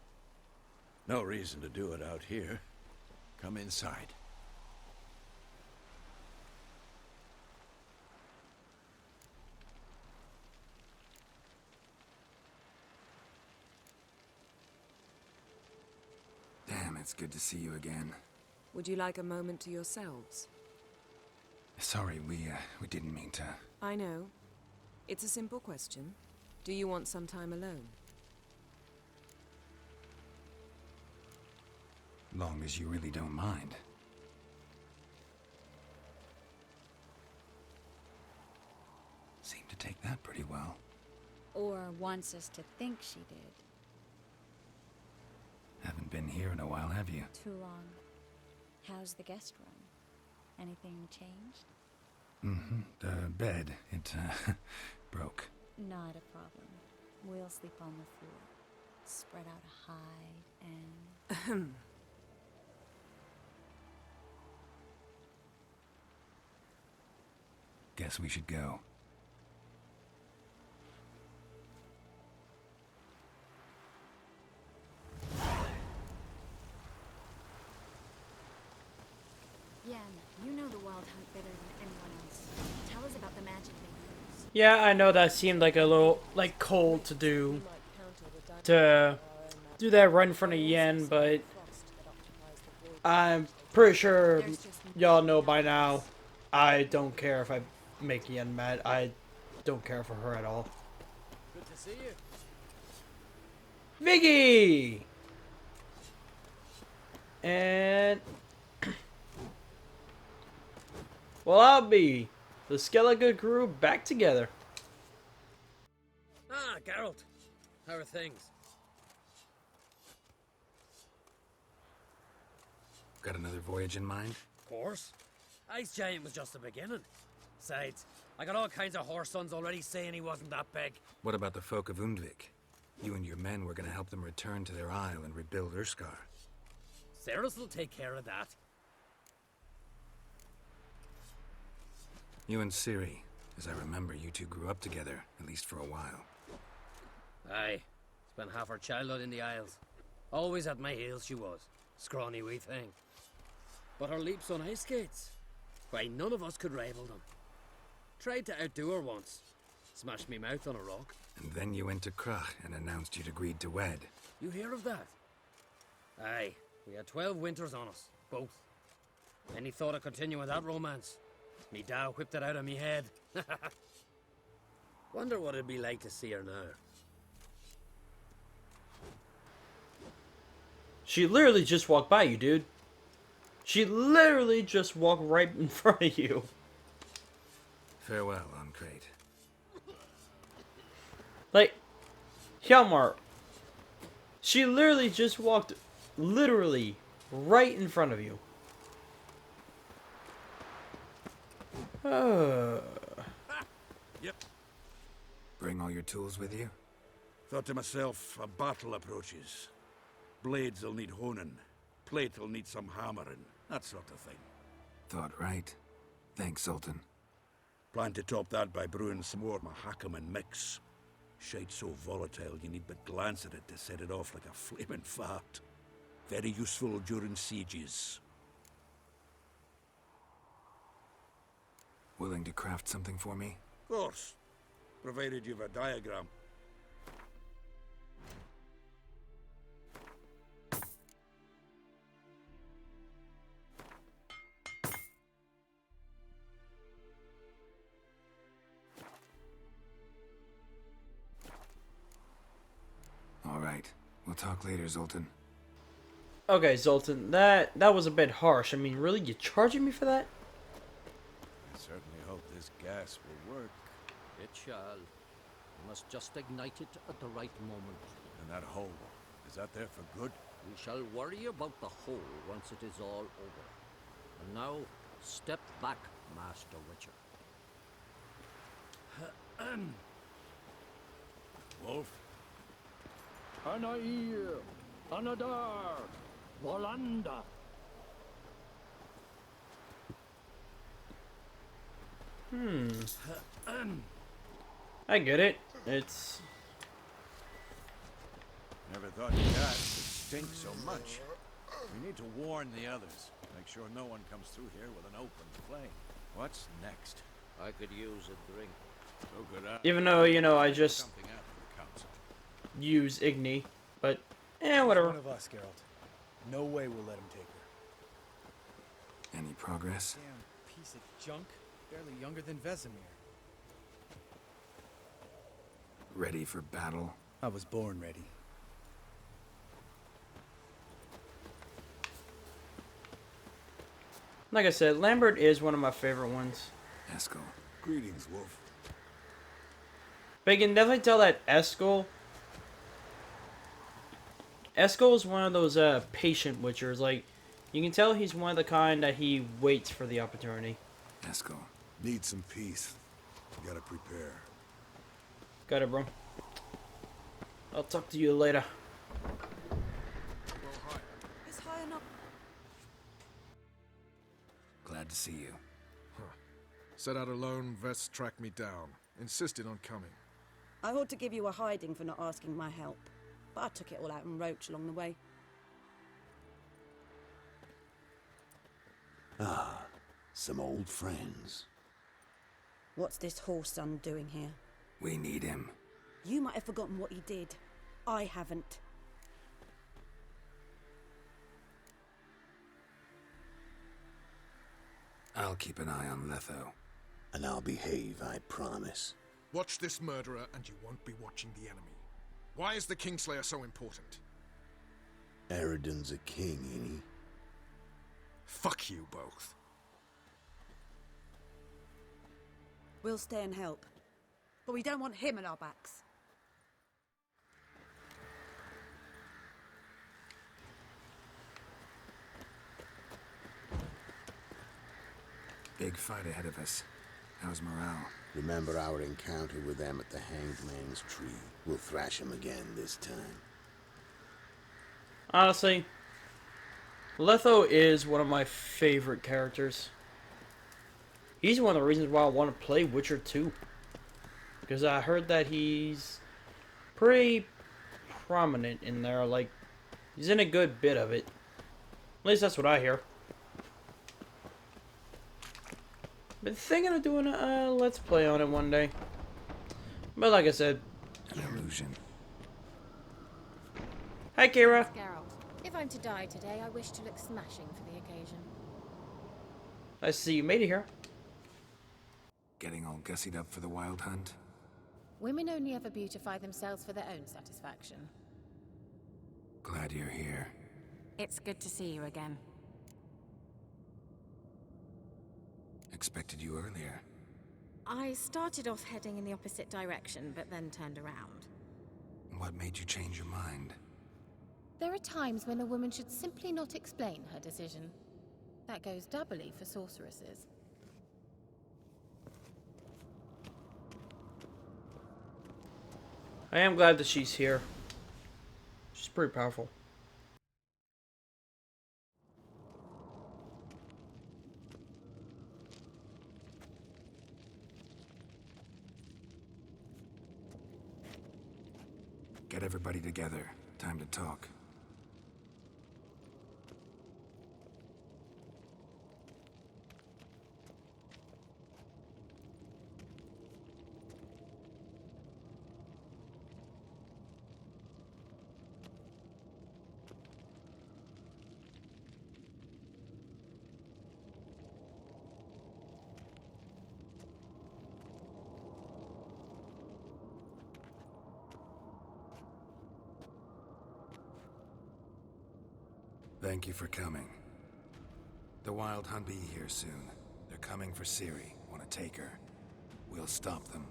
No reason to do it out here. Come inside. Damn, it's good to see you again. Would you like a moment to yourselves? Sorry, we didn't mean to... I know. It's a simple question. Do you want some time alone? Long as you really don't mind. Seemed to take that pretty well. Or wants us to think she did. Haven't been here in a while, have you? Too long. How's the guest room? Anything changed? Mm-hmm. The bed, it, broke. Not a problem. We'll sleep on the floor. Spread out a hide and... Guess we should go. Yen, you know the Wild Hunt better than anyone else. Tell us about the magic they use. Yeah, I know that seemed like a little, like, cold to do. To do that right in front of Yen, but I'm pretty sure y'all know by now, I don't care if I make Yen mad. I don't care for her at all. Good to see you. Viggy! And... well, I'll be the Skellige crew back together. Ah, Geralt. How are things? Got another voyage in mind? Of course. Ice Giant was just the beginning. Besides, I got all kinds of horse sons already saying he wasn't that big. What about the folk of Undvik? You and your men were gonna help them return to their isle and rebuild Urskar. Cerys will take care of that. You and Ciri, as I remember, you two grew up together, at least for a while. Aye. Spent half her childhood in the Isles. Always at my heels she was. Scrawny wee thing. But her leaps on ice skates, why, none of us could rival them. Tried to outdo her once. Smashed me mouth on a rock. And then you went to Krach and announced you'd agreed to wed. You hear of that? Aye. We had 12 winters on us. Both. Any thought of continuing that romance? Me Dow whipped it out of me head. Wonder what it'd be like to see her now. She literally just walked by you, dude. She literally just walked right in front of you. Farewell, Ancrate. Like, Hjalmar. She literally just walked literally right in front of you. Yep. Bring all your tools with you? Thought to myself, a battle approaches. Blades will need honing. Plate will need some hammering. That sort of thing. Thought right. Thanks, Sultan. Plan to top that by brewing some more Mahakaman mix. Shite so volatile you need but glance at it to set it off like a flaming fart. Very useful during sieges. Willing to craft something for me? Of course. Provided you've a diagram. All right. We'll talk later, Zoltan. Okay, Zoltan, that was a bit harsh. I mean, really? You charging me for that? I certainly hope this gas will work. It shall. We must just ignite it at the right moment. And that hole, is that there for good? We shall worry about the hole once it is all over. And now, step back, Master Witcher. Wolf? Anair, Anadar, Volanda. I get it. It's... Never thought gas would stink so much. We need to warn the others. Make sure no one comes through here with an open flame. What's next? I could use a drink. So could I. Even though, you know, I just Something after the council. use Igni, but whatever. One of us, Geralt. No way we'll let him take her. Any progress? Damn piece of junk. Barely younger than Vesemir. Ready for battle? I was born ready. Like I said, Lambert is one of my favorite ones. Eskel. Greetings, Wolf. But you can definitely tell that Eskel is one of those patient witchers. Like, you can tell he's one of the kind that he waits for the opportunity. Eskel. Need some peace. Gotta prepare. Got it, bro. I'll talk to you later. It's high enough. Glad to see you. Set out alone, Vest tracked me down. Insisted on coming. I ought to give you a hiding for not asking my help, but I took it all out in Roach along the way. Ah, some old friends. What's this horse son doing here? We need him. You might have forgotten what he did. I haven't. I'll keep an eye on Letho. And I'll behave, I promise. Watch this murderer and you won't be watching the enemy. Why is the Kingslayer so important? Eridan's a king, ain't he? Fuck you both. We'll stay and help. But we don't want him at our backs. Big fight ahead of us. How's morale? Remember our encounter with them at the Hanged Man's Tree? We'll thrash him again this time. Honestly, Letho is one of my favorite characters. He's one of the reasons why I want to play Witcher 2. Because I heard that he's pretty prominent in there. Like, he's in a good bit of it. At least that's what I hear. Been thinking of doing a let's play on it one day. But like I said, an illusion. Hi, Kira. Geralt. If I'm to die today, I wish to look smashing for the occasion. I see you made it here. Getting all gussied up for the wild hunt? Women only ever beautify themselves for their own satisfaction. Glad you're here. It's good to see you again. Expected you earlier. I started off heading in the opposite direction, but then turned around. What made you change your mind? There are times when a woman should simply not explain her decision. That goes doubly for sorceresses. I am glad that she's here. She's pretty powerful. Get everybody together. Time to talk. Thank you for coming. The Wild Hunt be here soon. They're coming for Ciri. Want to take her? We'll stop them.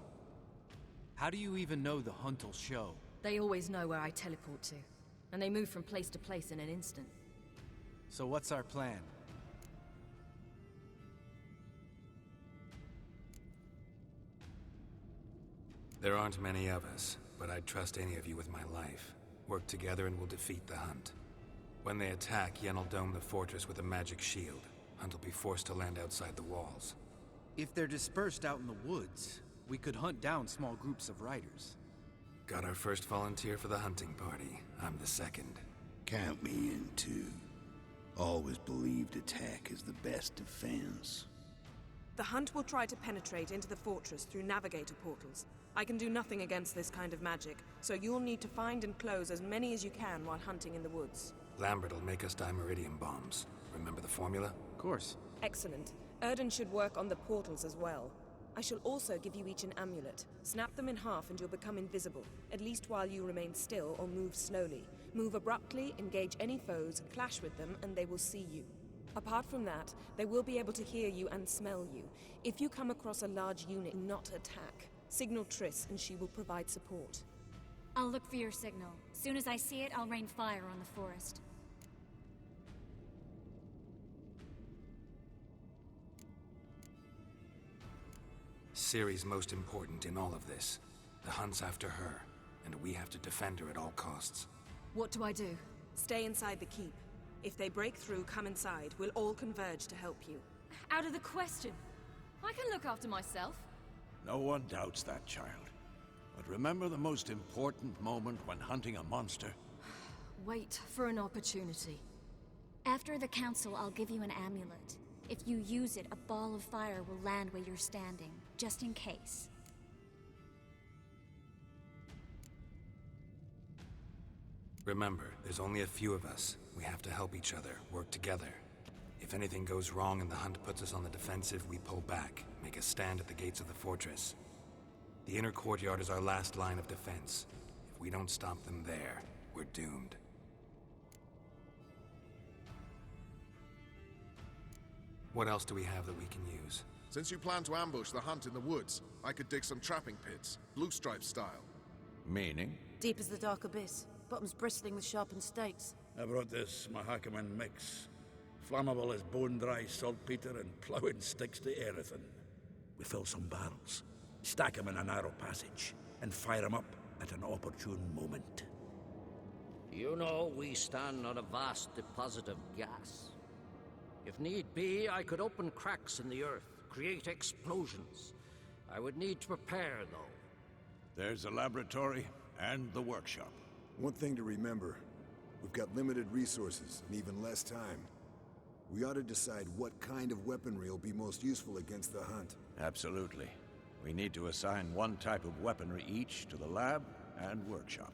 How do you even know the hunt will show? They always know where I teleport to, and they move from place to place in an instant. So what's our plan? There aren't many of us, but I'd trust any of you with my life. Work together and we'll defeat the Hunt. When they attack, Yen'll dome the fortress with a magic shield. Hunt will be forced to land outside the walls. If they're dispersed out in the woods, we could hunt down small groups of riders. Got our first volunteer for the hunting party. I'm the second. Count me in too. Always believed attack is the best defense. The Hunt will try to penetrate into the fortress through navigator portals. I can do nothing against this kind of magic, so you'll need to find and close as many as you can while hunting in the woods. Lambert will make us dimeridium bombs. Remember the formula? Of course. Excellent. Erden should work on the portals as well. I shall also give you each an amulet. Snap them in half and you'll become invisible, at least while you remain still or move slowly. Move abruptly, engage any foes, clash with them, and they will see you. Apart from that, they will be able to hear you and smell you. If you come across a large unit, not attack. Signal Triss and she will provide support. I'll look for your signal. Soon as I see it, I'll rain fire on the forest. Ciri's most important in all of this. The hunt's after her, and we have to defend her at all costs. What do I do? Stay inside the keep. If they break through, come inside. We'll all converge to help you. Out of the question. I can look after myself. No one doubts that, child. But remember the most important moment when hunting a monster? Wait for an opportunity. After the council, I'll give you an amulet. If you use it, a ball of fire will land where you're standing, just in case. Remember, there's only a few of us. We have to help each other, work together. If anything goes wrong and the hunt puts us on the defensive, we pull back, make a stand at the gates of the fortress. The inner courtyard is our last line of defense. If we don't stop them there, we're doomed. What else do we have that we can use? Since you plan to ambush the hunt in the woods, I could dig some trapping pits, blue stripe style. Meaning? Deep as the dark abyss, bottoms bristling with sharpened stakes. I brought this Mahakaman mix. Flammable as bone-dry saltpeter and ploughing sticks to everything. We fill some barrels, stack them in a narrow passage, and fire them up at an opportune moment. You know, we stand on a vast deposit of gas. If need be, I could open cracks in the earth, create explosions. I would need to prepare, though. There's the laboratory and the workshop. One thing to remember, we've got limited resources and even less time. We ought to decide what kind of weaponry will be most useful against the hunt. Absolutely. We need to assign one type of weaponry each to the lab and workshop.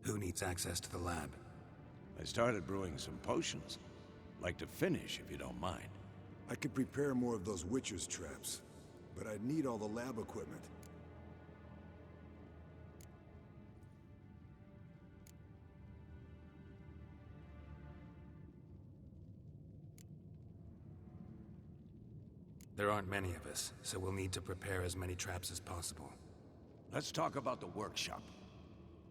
Who needs access to the lab? I started brewing some potions. Like to finish, if you don't mind. I could prepare more of those Witcher's traps, but I'd need all the lab equipment. There aren't many of us, so we'll need to prepare as many traps as possible. Let's talk about the workshop.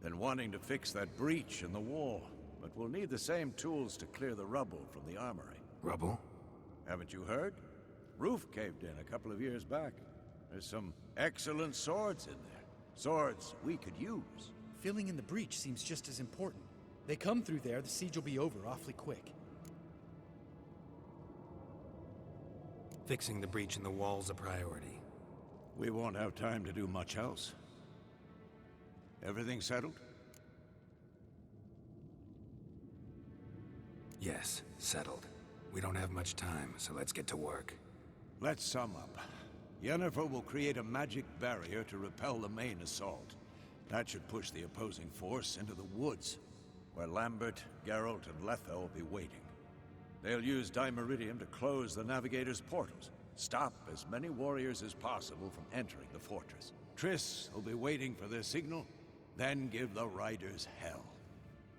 Been wanting to fix that breach in the wall, but we'll need the same tools to clear the rubble from the armory. Rubble? Haven't you heard? Roof caved in a couple of years back. There's some excellent swords in there. Swords we could use. Filling in the breach seems just as important. They come through there, the siege will be over awfully quick. Fixing the breach in the wall's a priority. We won't have time to do much else. Everything settled? Yes, settled. We don't have much time, so let's get to work. Let's sum up. Yennefer will create a magic barrier to repel the main assault. That should push the opposing force into the woods, where Lambert, Geralt, and Letho will be waiting. They'll use Dimeridium to close the Navigator's portals, stop as many warriors as possible from entering the fortress. Triss will be waiting for their signal, then give the riders hell.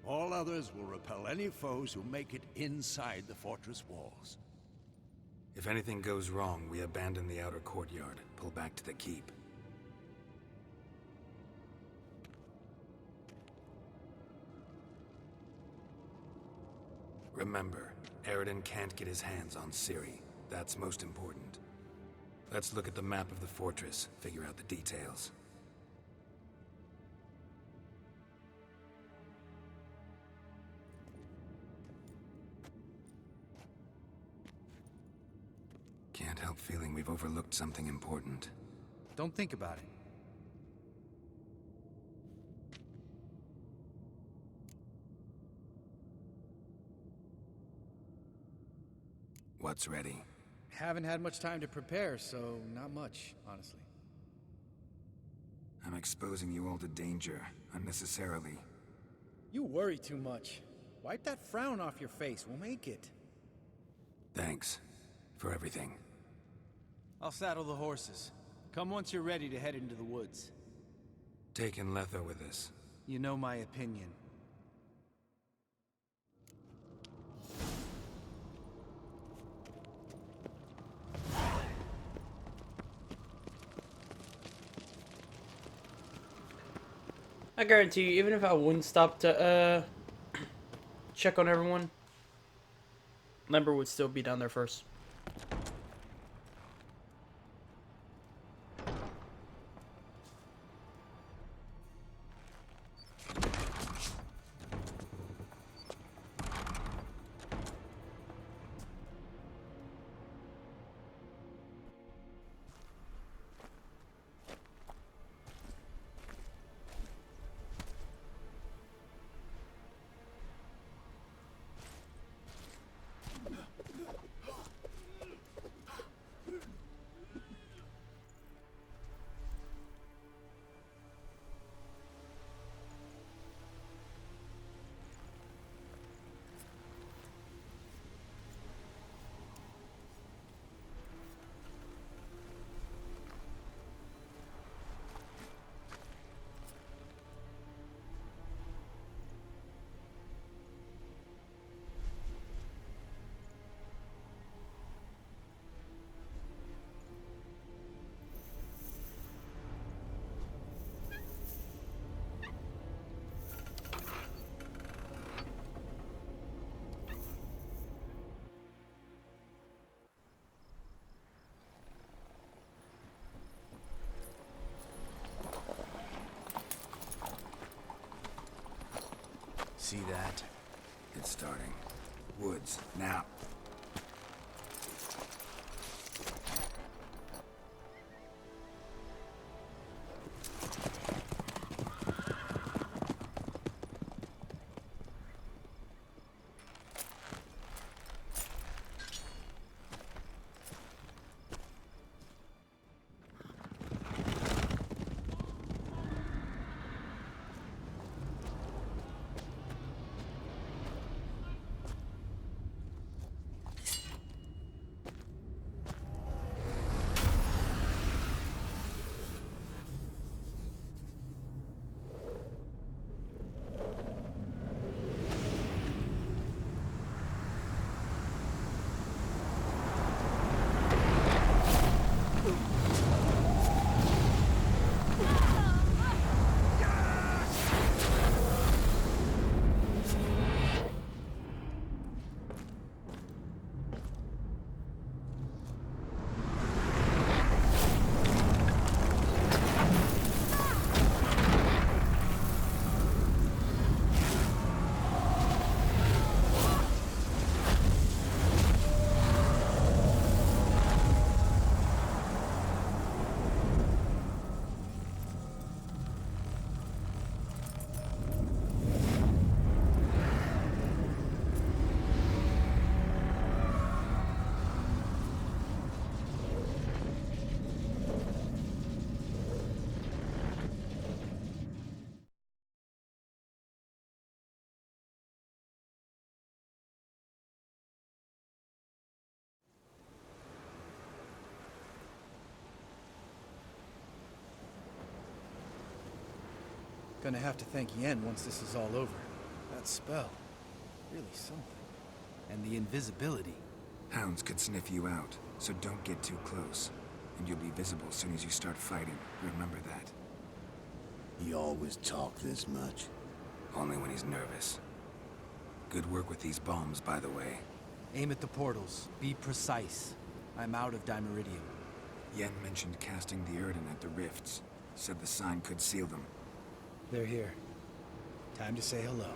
All others will repel any foes who make it inside the fortress walls. If anything goes wrong, we abandon the outer courtyard, pull back to the keep. Remember, Eredin can't get his hands on Ciri. That's most important. Let's look at the map of the fortress, figure out the details. Can't help feeling we've overlooked something important. Don't think about it. What's ready? Haven't had much time to prepare, so not much, honestly. I'm exposing you all to danger, unnecessarily. You worry too much. Wipe that frown off your face, we'll make it. Thanks for everything. I'll saddle the horses. Come once you're ready to head into the woods. Taking Letho with us. You know my opinion. I guarantee you, even if I wouldn't stop to check on everyone, Lember would still be down there first. See that? It's starting. Woods, now. Gonna have to thank Yen once this is all over. That spell. Really something. And the invisibility. Hounds could sniff you out, so don't get too close. And you'll be visible as soon as you start fighting. Remember that. He always talk this much? Only when he's nervous. Good work with these bombs, by the way. Aim at the portals. Be precise. I'm out of Dimeridium. Yen mentioned casting the Erden at the rifts. Said the sign could seal them. They're here. Time to say hello.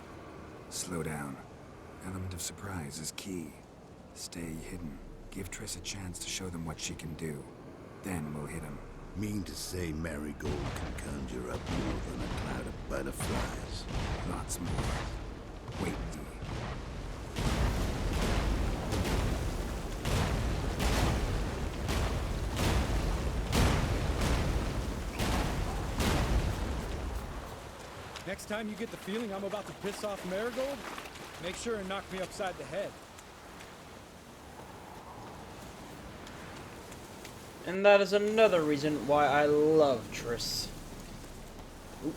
Slow down. Element of surprise is key. Stay hidden. Give Triss a chance to show them what she can do. Then we'll hit him. Mean to say Marigold can conjure up more than a cloud of butterflies? Lots more. Wait, Dee. Next time you get the feeling I'm about to piss off Marigold, make sure and knock me upside the head. And that is another reason why I love Triss. Oop.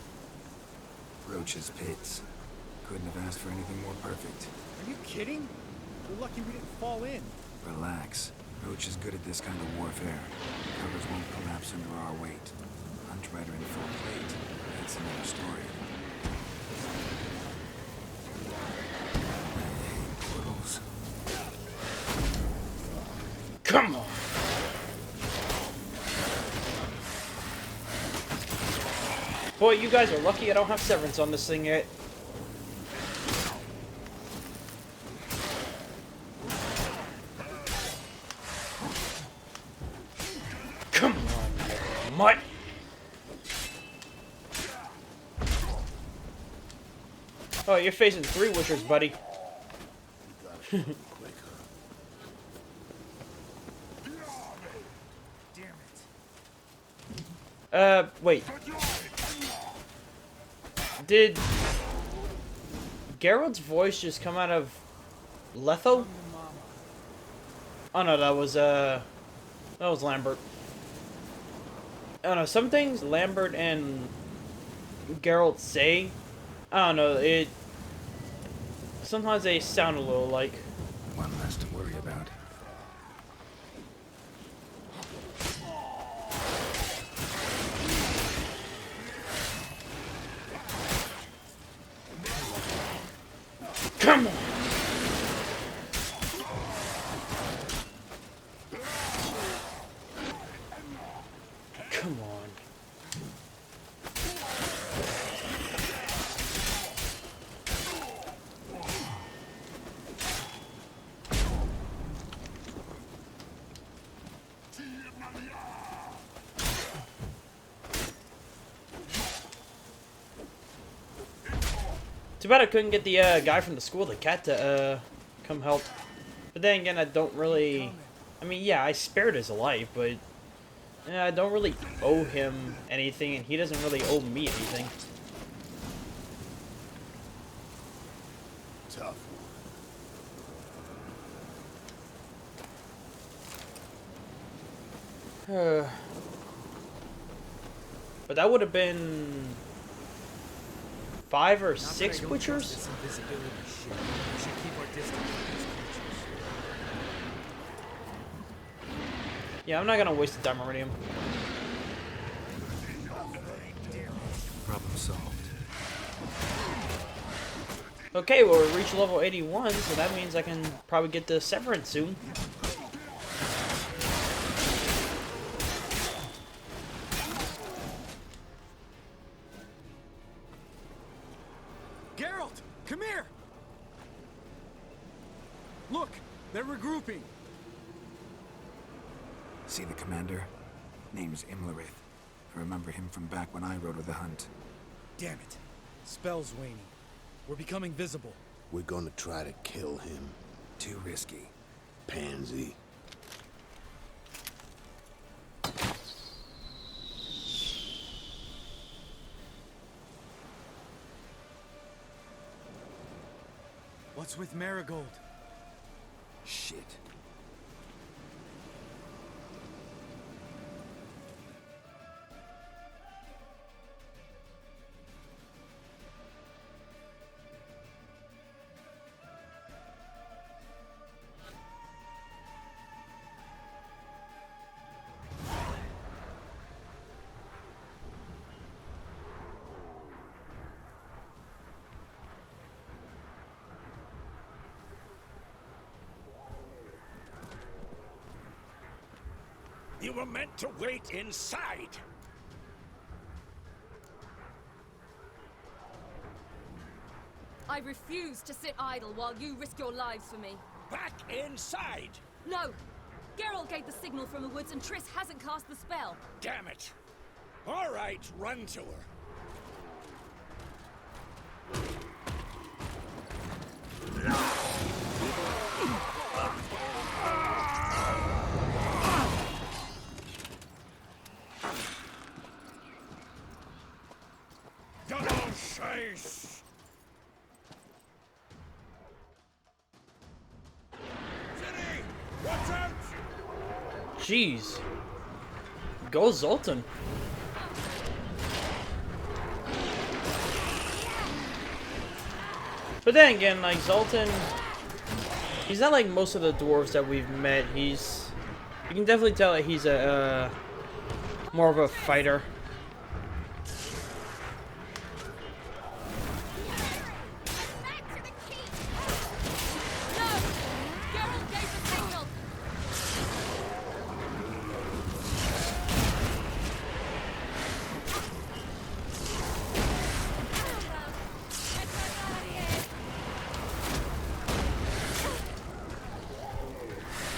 Roach's pits. Couldn't have asked for anything more perfect. Are you kidding? We're lucky we didn't fall in. Relax. Roach is good at this kind of warfare. Covers won't collapse under our weight. Hunt Rider in full plate. That's another story. I hate portals. Come on! Boy, you guys are lucky I don't have Severance on this thing yet. Come on, mutt! Oh, you're facing 3 Witchers, buddy. Wait. Did Geralt's voice just come out of Letho? Oh no, that was Lambert. I don't know, some things Lambert and Geralt say, I don't know, sometimes they sound a little like. One less to worry about. Come on! Come on. Too bad I couldn't get the guy from the school, the cat, to come help. But then again, I don't really. I mean, yeah, I spared his life, but I don't really owe him anything, and he doesn't really owe me anything. Tough one. But that would have been 5 or 6 Witchers? Yeah, I'm not gonna waste the Dimeritium. Problem solved. Okay, well, we reached level 81, so that means I can probably get the Severance soon. Geralt, come here! Look, they're regrouping. See the commander? Name's Imlerith. I remember him from back when I rode with the hunt. Damn it. Spell's waning. We're becoming visible. We're gonna try to kill him. Too risky. Pansy. What's with Marigold? Shit. You were meant to wait inside. I refuse to sit idle while you risk your lives for me. Back inside! No! Geralt gave the signal from the woods and Triss hasn't cast the spell. Damn it! All right, run to her. Double chase! City! Watch out! Jeez. Go Zoltan. But then again, like Zoltan, he's not like most of the dwarves that we've met. You can definitely tell that he's a more of a fighter.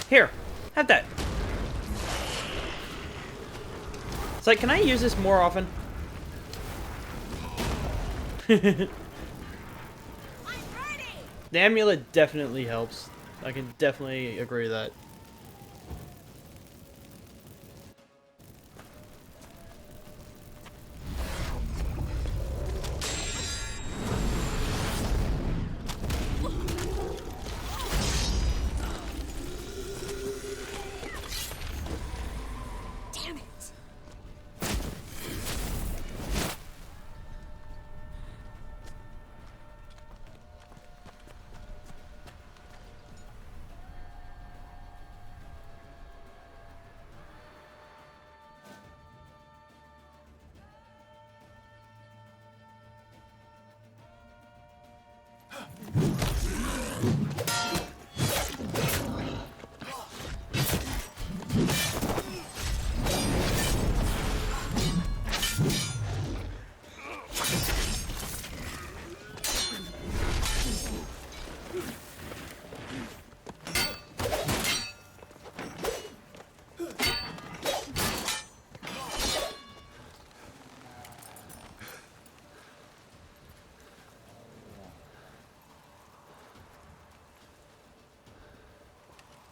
Here, have that. It's like, can I use this more often? The amulet definitely helps. I can definitely agree with that.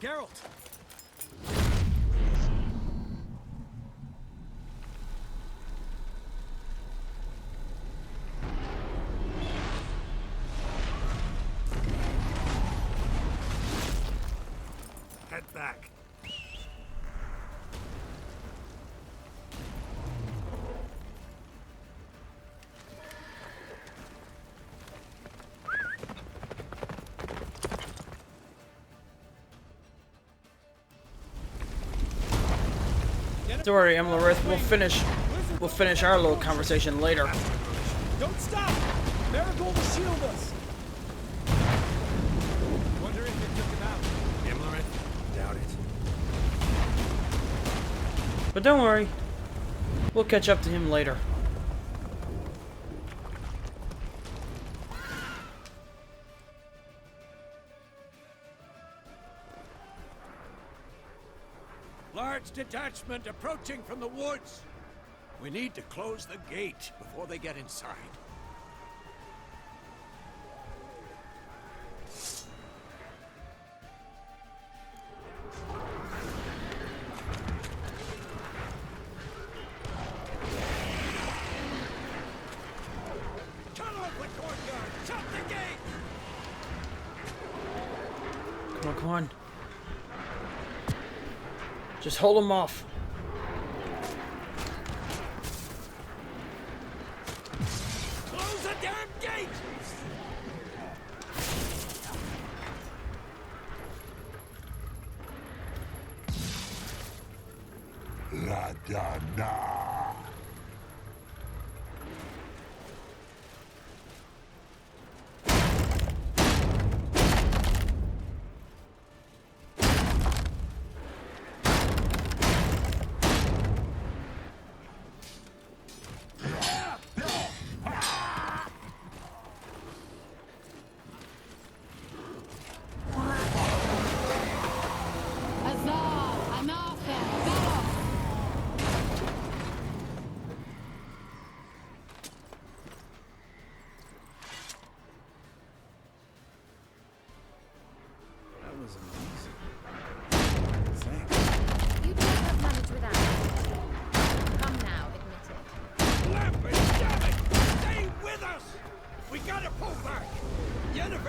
Geralt! Head back. Don't worry, Emlarith, we'll finish our little conversation later. Don't stop! Marigold will shield us! Wonder if it took him out. Emlarith? Doubt it. But don't worry, we'll catch up to him later. Large detachment approaching from the woods. We need to close the gate before they get inside. Cut off the courtyard! Shut the gate! Come on, come on. Just hold him off. Close the damn gate! La Dana.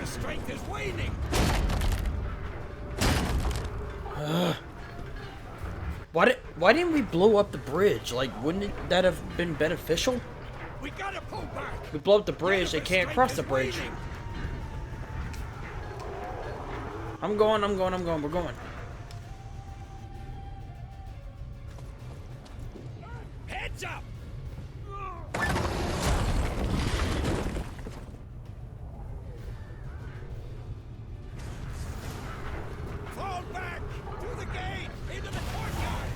Strength is waning. Why didn't we blow up the bridge? Like, wouldn't that have been beneficial? We gotta pull back. We blow up the bridge, they can't cross the bridge. I'm going. We're going. Heads up! Fall back! Through the gate! Into the courtyard!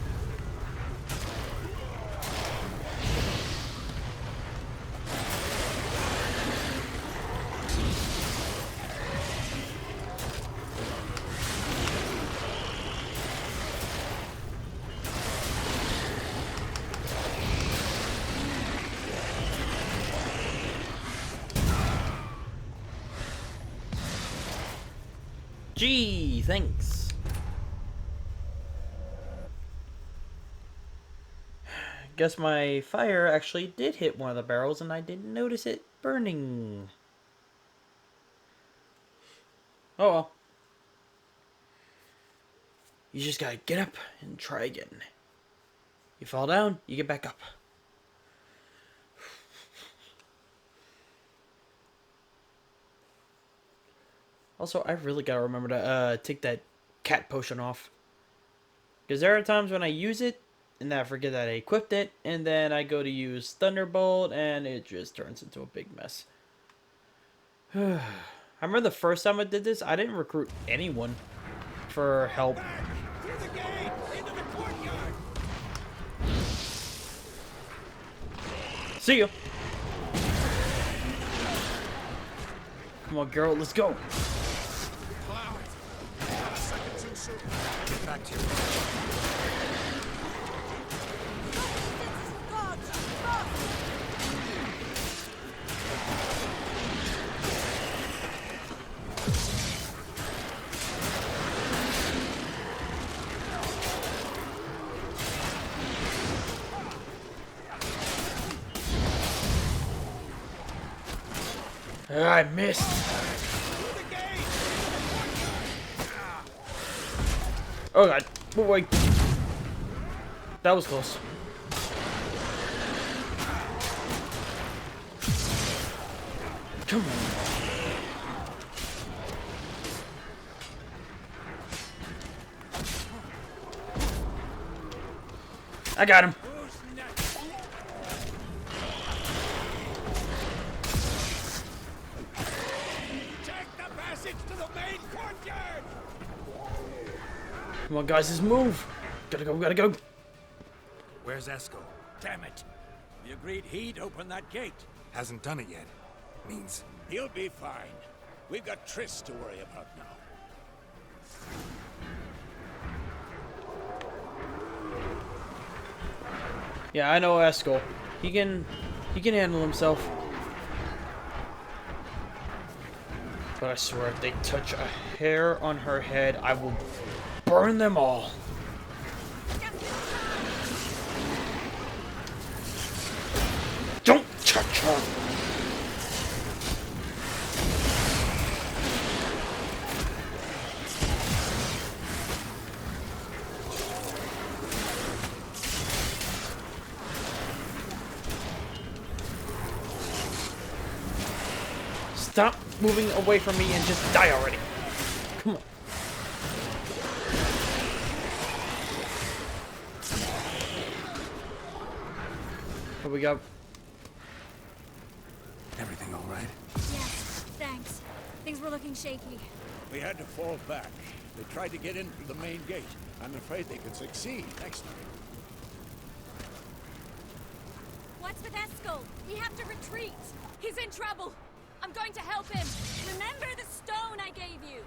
Gee, thanks. Guess my fire actually did hit one of the barrels and I didn't notice it burning. Oh well. You just gotta get up and try again. You fall down, you get back up. Also, I really gotta remember to take that cat potion off. Because there are times when I use it, and then I forget that I equipped it, and then I go to use Thunderbolt, and it just turns into a big mess. I remember the first time I did this, I didn't recruit anyone for help. Through the gate! Into the courtyard! See you. Come on, girl, let's go. Get back to your I missed. Oh god. Oh wait. That was close. Come on. I got him. Come on, guys, let's move. Gotta go, gotta go. Where's Esco? Damn it! We agreed he'd open that gate. Hasn't done it yet. Means He'll be fine. We've got Triss to worry about now. Yeah, I know Esco. He can handle himself. But I swear, if they touch a hair on her head, I will burn them all. Don't touch her. Stop moving away from me and just die already. Come on. What we got? everything all right? Yes, thanks. Things were looking shaky. We had to fall back. They tried to get in through the main gate. I'm afraid they could succeed next time. What's with Eskel? We have to retreat. He's in trouble. I'm going to help him. Remember the stone I gave you.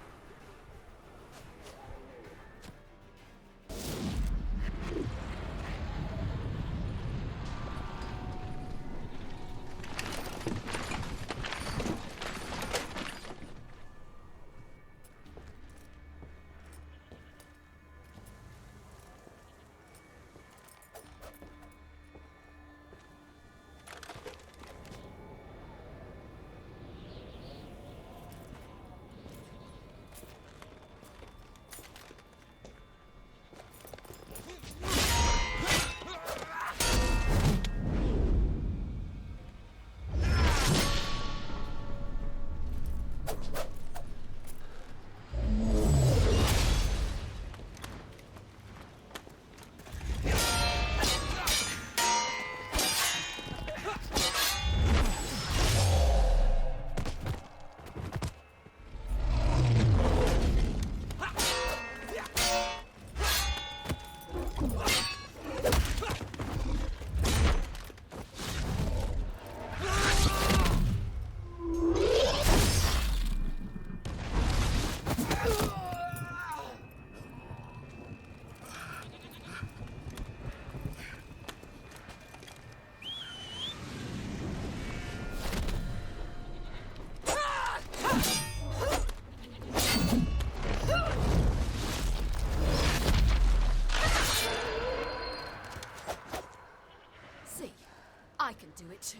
do it too.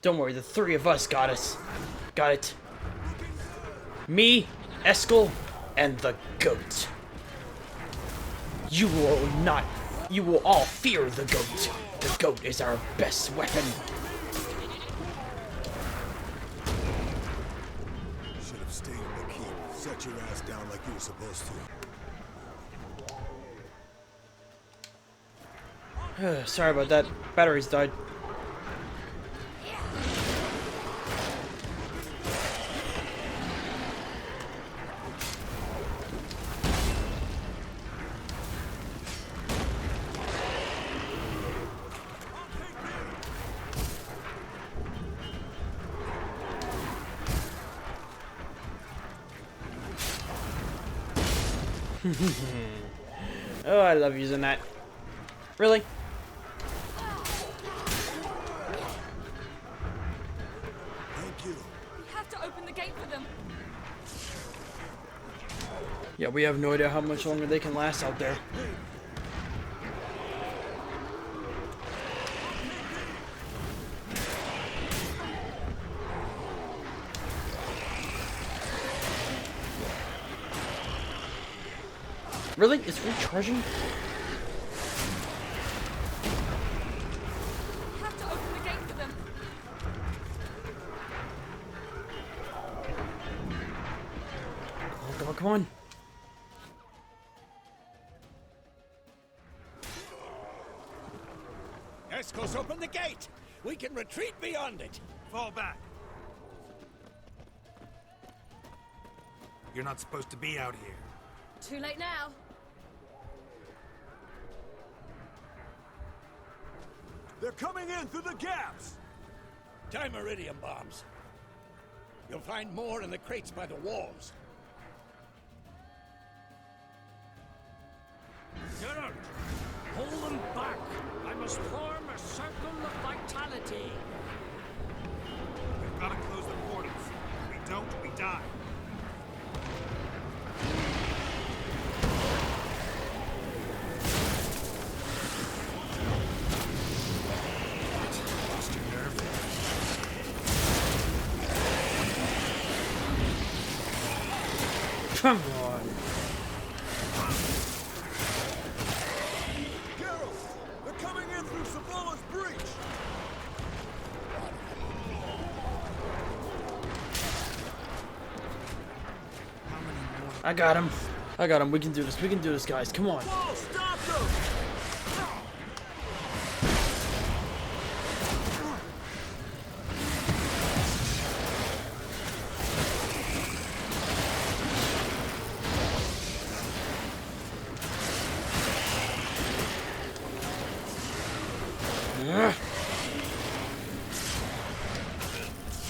Don't worry, the three of us got us. Got it. Me, Eskel, and the goat. You will all fear the goat. The goat is our best weapon. Should have stayed in the keep. Set your ass down like you were supposed to. Sorry about that. Batteries died. Oh, I love using that. Really? Thank you. We have to open the gate for them. Yeah, we have no idea how much longer they can last out there. Really? It's recharging? We have to open the gate for them. Come on, come on. Eskel's open the gate! We can retreat beyond it! Fall back. You're not supposed to be out here. Too late now. They're coming in through the gaps! Time iridium bombs. You'll find more in the crates by the walls. Geralt, hold them back. I must form a circle of vitality. We've got to close the portals. If we don't, we die. Lost your nerve? Come on. They're coming in through Savola's breach! I got him. I got him. We can do this. We can do this, guys. Come on. Whoa, stop them!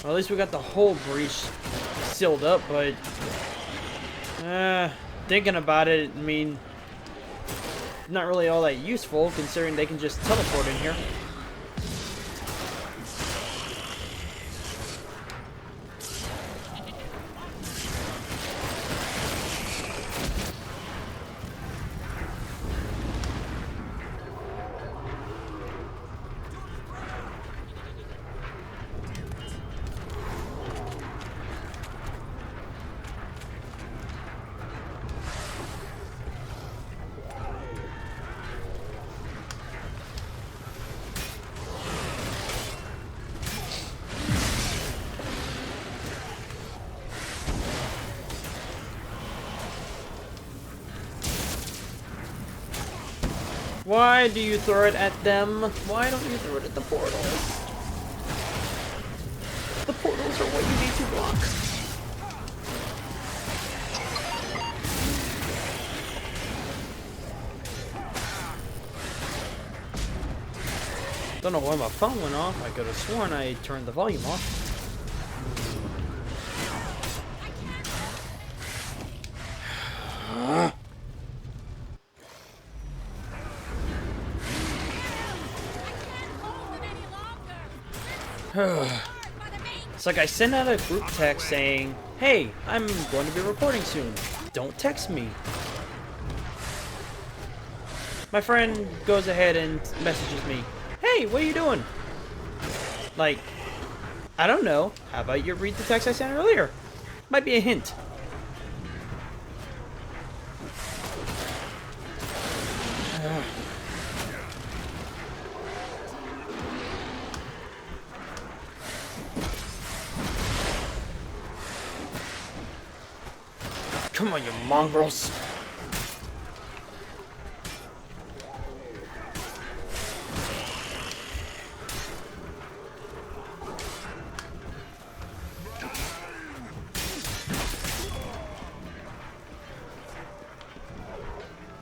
Well, at least we got the whole breach sealed up, but thinking about it, I mean, not really all that useful considering they can just teleport in here. Why do you throw it at them? Why don't you throw it at the portals? The portals are what you need to block. Don't know why my phone went off. I could have sworn I turned the volume off. It's like I sent out a group text saying, hey, I'm going to be reporting soon. Don't text me. My friend goes ahead and messages me, hey, what are you doing? Like, I don't know. How about you read the text I sent earlier? Might be a hint. Come on, you mongrels.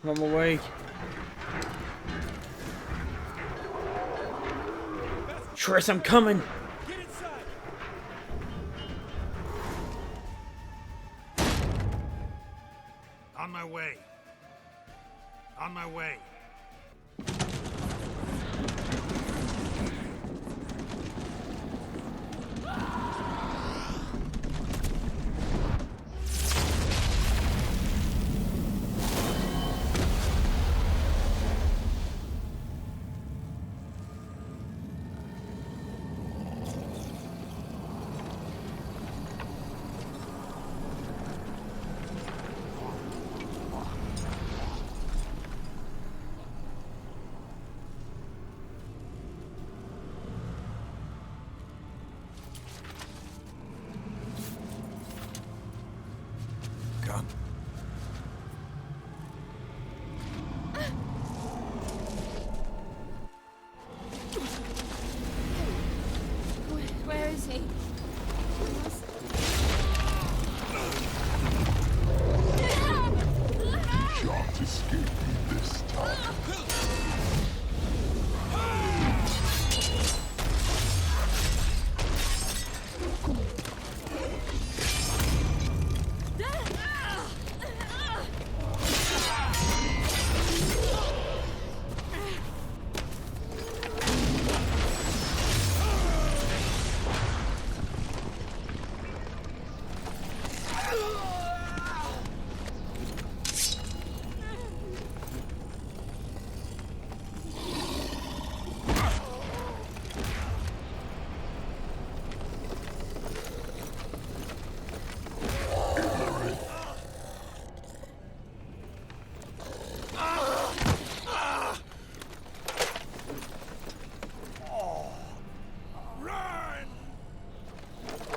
I'm awake. Triss, I'm coming. On my way. On my way. Come. Where is he? Shan't escape me this time.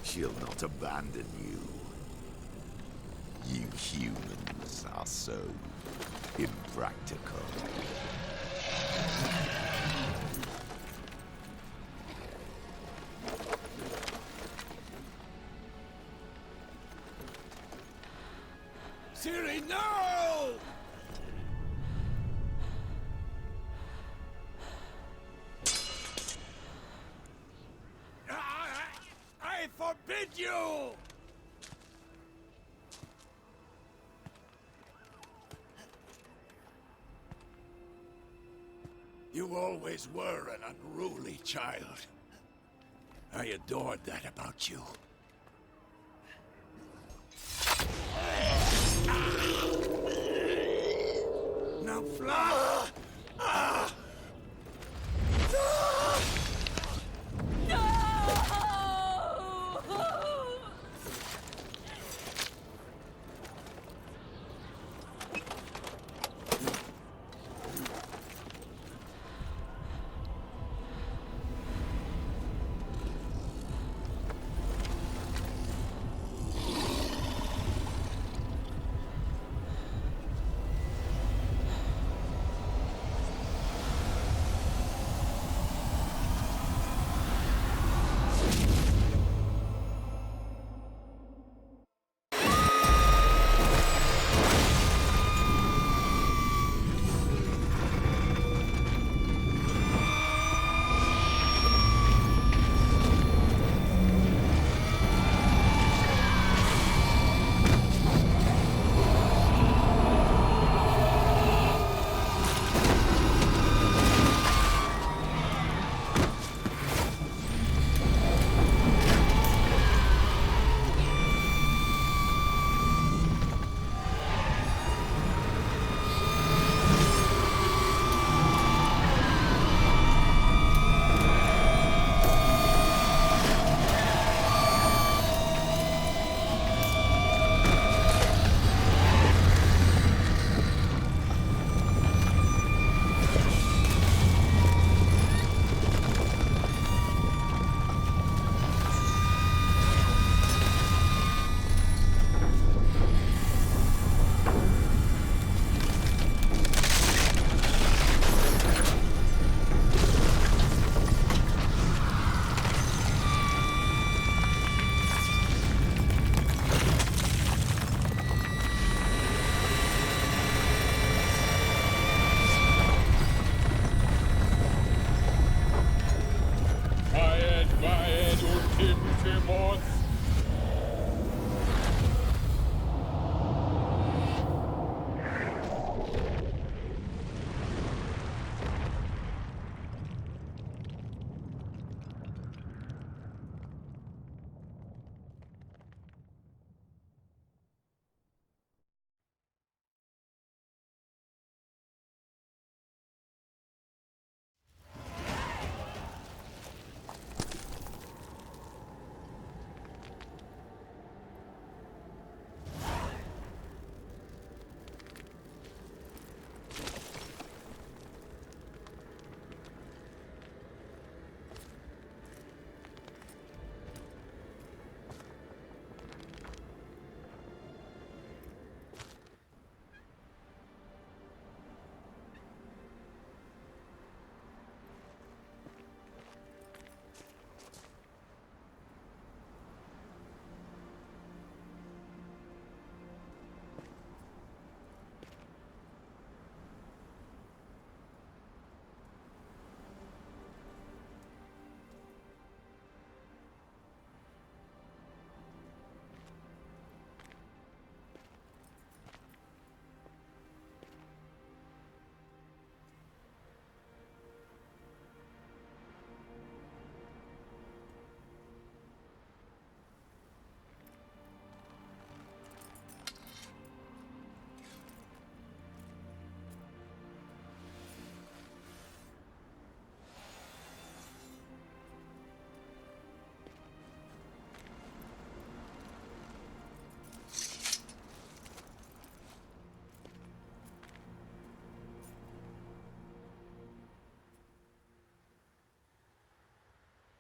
She'll not abandon you. You humans are so impractical. Siri, no! I forbid you! You always were an unruly child. I adored that about you. Now fly!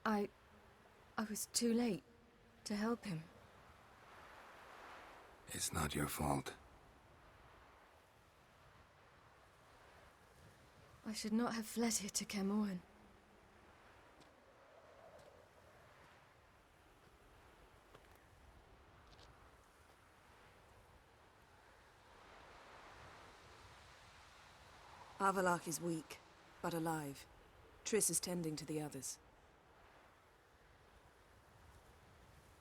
I was too late to help him. It's not your fault. I should not have fled here to Kaer Morhen. Avalok is weak, but alive. Triss is tending to the others.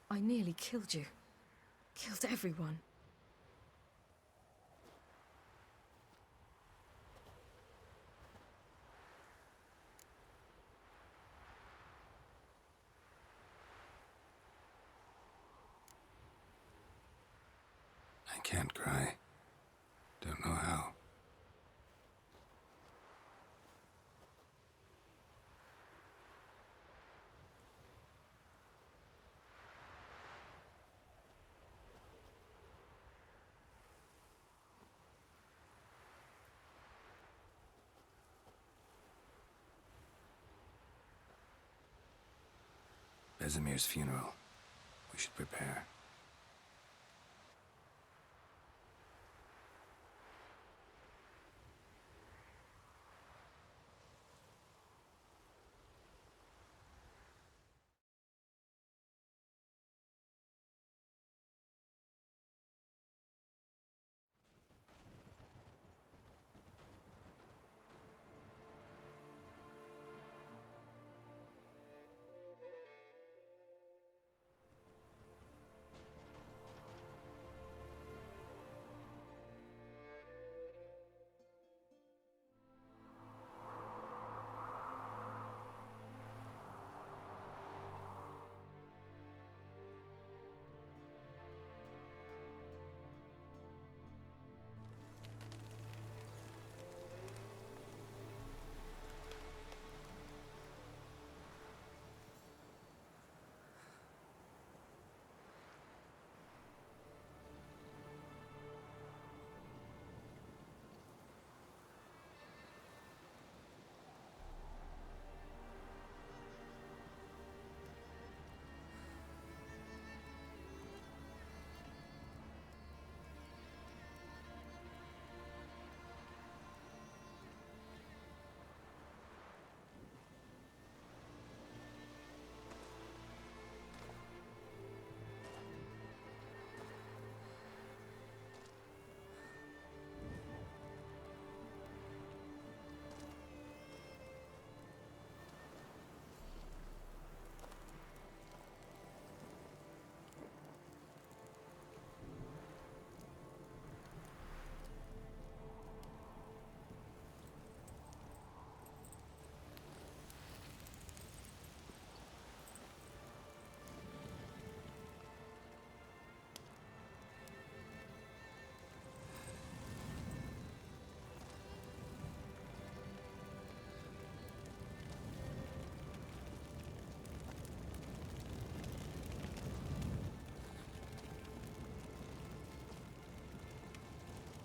I nearly killed you. Killed everyone. I can't cry. Don't know how. Vesemir's funeral. We should prepare.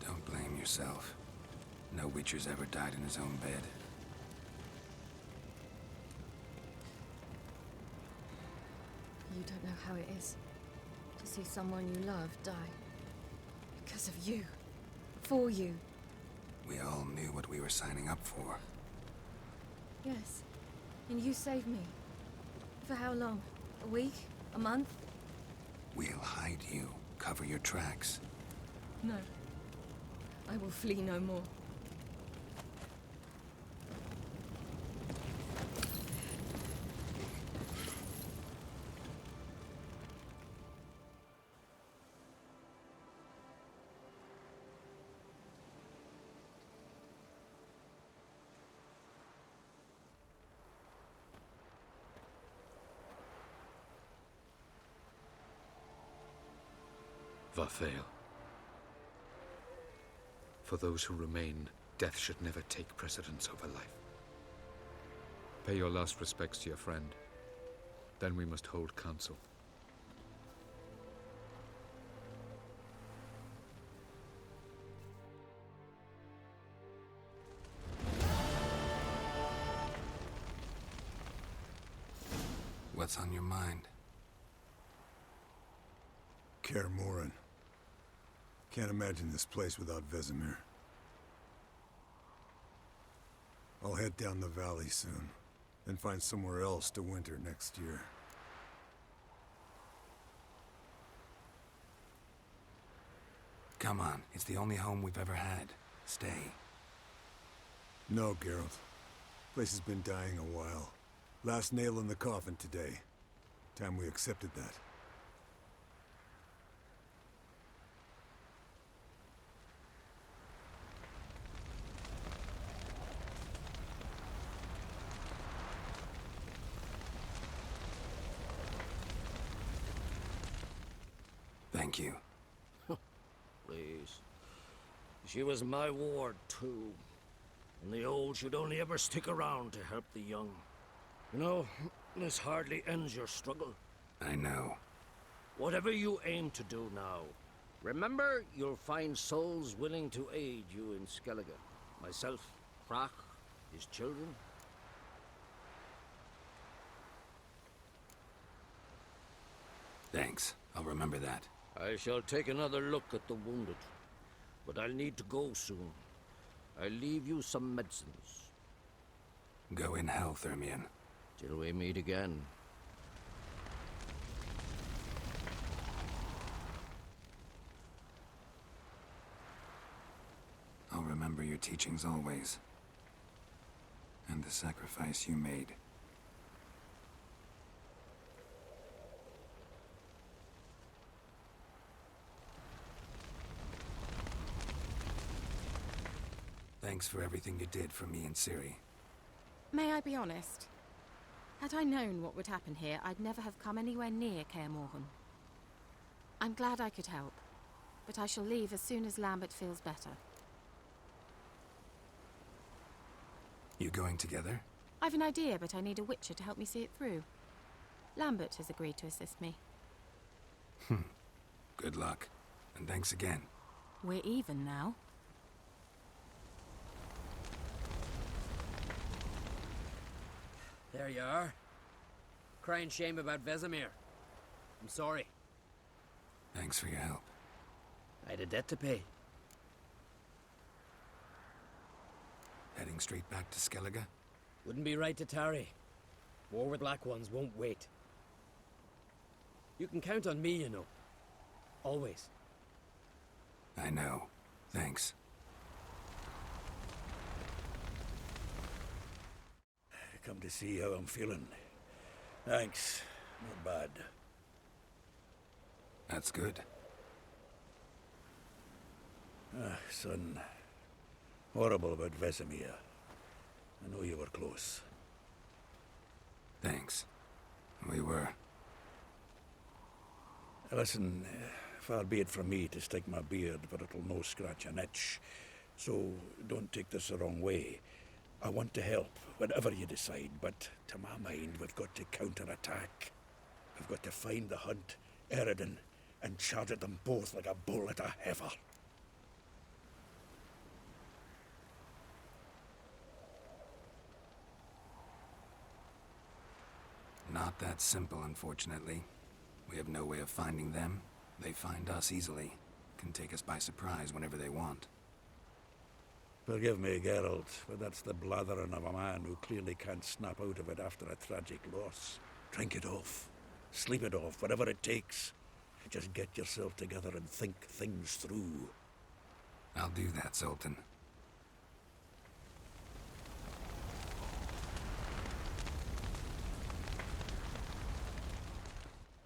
Don't blame yourself. No Witcher's ever died in his own bed. You don't know how it is to see someone you love die. Because of you. For you. We all knew what we were signing up for. Yes. And you saved me. For how long? A week? A month? We'll hide you. Cover your tracks. No. I will flee no more. Vafael. For those who remain, death should never take precedence over life. Pay your last respects to your friend. Then we must hold council. Kaer Morhen. Can't imagine this place without Vesemir. I'll head down the valley soon, then find somewhere else to winter next year. Come on, it's the only home we've ever had. Stay. No, Geralt. Place has been dying a while. Last nail in the coffin today. Time we accepted that. Thank you. Please. She was my ward, too. And the old should only ever stick around to help the young. You know, this hardly ends your struggle. I know. Whatever you aim to do now, remember you'll find souls willing to aid you in Skellige. Myself, Frach, his children. Thanks. I'll remember that. I shall take another look at the wounded, but I'll need to go soon. I'll leave you some medicines. Go in health, Ermion. Till we meet again. I'll remember your teachings always. And the sacrifice you made. Thanks for everything you did for me and Ciri. May I be honest? Had I known what would happen here, I'd never have come anywhere near Kaer Morhen. I'm glad I could help, but I shall leave as soon as Lambert feels better. You going together? I've an idea, but I need a witcher to help me see it through. Lambert has agreed to assist me. Good luck, and thanks again. We're even now. There you are. Crying shame about Vesemir. I'm sorry. Thanks for your help. I had a debt to pay. Heading straight back to Skellige? Wouldn't be right to tarry. War with Black Ones won't wait. You can count on me, you know. Always. I know. Thanks. Come to see how I'm feeling. Thanks. Not bad. That's good. Son. Horrible about Vesemir. I know you were close. Thanks. We were. Listen, far be it from me to stick my beard, but it'll no scratch an itch. So don't take this the wrong way. I want to help, whatever you decide, but to my mind, we've got to counterattack. We've got to find the Hunt, Eredin, and charge at them both like a bull at a heifer. Not that simple, unfortunately. We have no way of finding them. They find us easily. Can take us by surprise whenever they want. Forgive me, Geralt, but that's the blathering of a man who clearly can't snap out of it after a tragic loss. Drink it off. Sleep it off, whatever it takes. Just get yourself together and think things through. I'll do that, Sultan.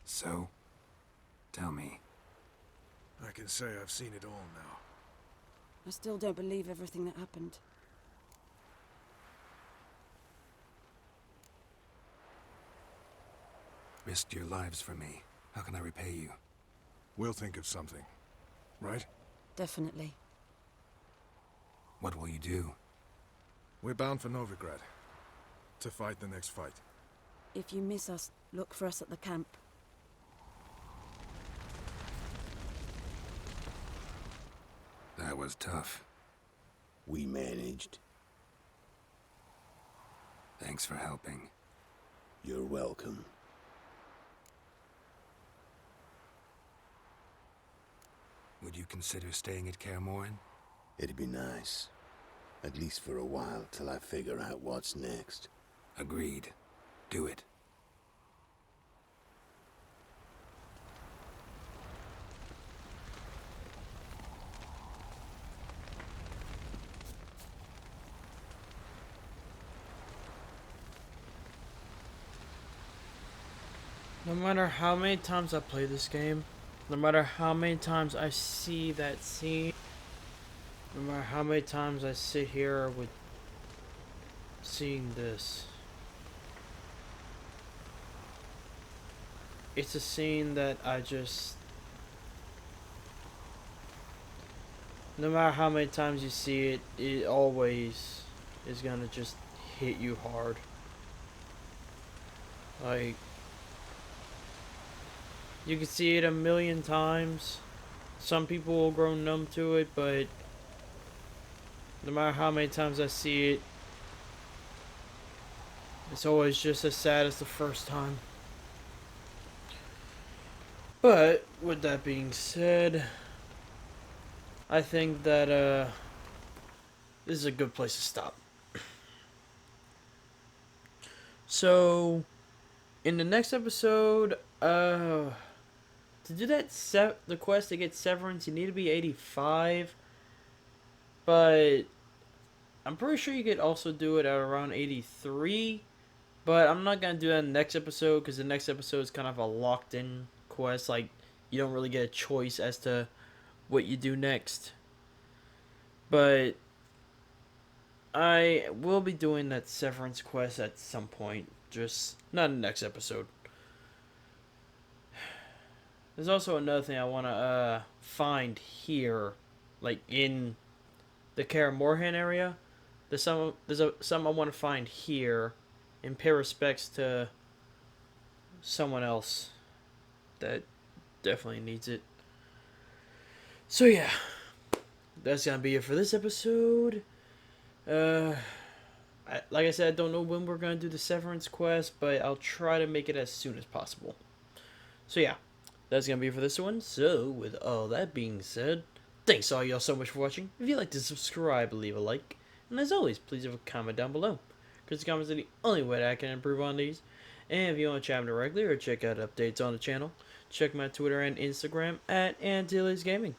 So, tell me. I can say I've seen it all now. I still don't believe everything that happened. Risked your lives for me. How can I repay you? We'll think of something, right? Definitely. What will you do? We're bound for Novigrad. To fight the next fight. If you miss us, look for us at the camp. That was tough. We managed. Thanks for helping. You're welcome. Would you consider staying at Kaer Morhen? It'd be nice. At least for a while, till I figure out what's next. Agreed. Do it. No matter how many times I play this game, no matter how many times I see that scene, no matter how many times I sit here with seeing this, it's a scene that I just, no matter how many times you see it, it always is gonna just hit you hard. Like, you can see it a million times. Some people will grow numb to it, but no matter how many times I see it, it's always just as sad as the first time. But with that being said, I think that this is a good place to stop. So in the next episode, to do that the quest to get Severance, you need to be 85. But I'm pretty sure you could also do it at around 83. But I'm not going to do that in the next episode, because the next episode is kind of a locked-in quest. Like, you don't really get a choice as to what you do next. But I will be doing that Severance quest at some point. Just not in the next episode. There's also another thing I want to find here, like in the Kaer Morhen area. There's some I want to find here, and pay respects to someone else that definitely needs it. So yeah, that's gonna be it for this episode. Like I said, I don't know when we're gonna do the Severance quest, but I'll try to make it as soon as possible. So yeah, that's gonna be it for this one. So with all that being said, thanks all y'all so much for watching. If you'd like to subscribe, leave a like, and as always, please leave a comment down below, because the comments are the only way that I can improve on these. And if you want to chat directly or check out updates on the channel, check my Twitter and Instagram at antillesgaming.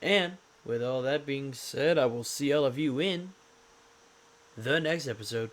And with all that being said, I will see all of you in the next episode.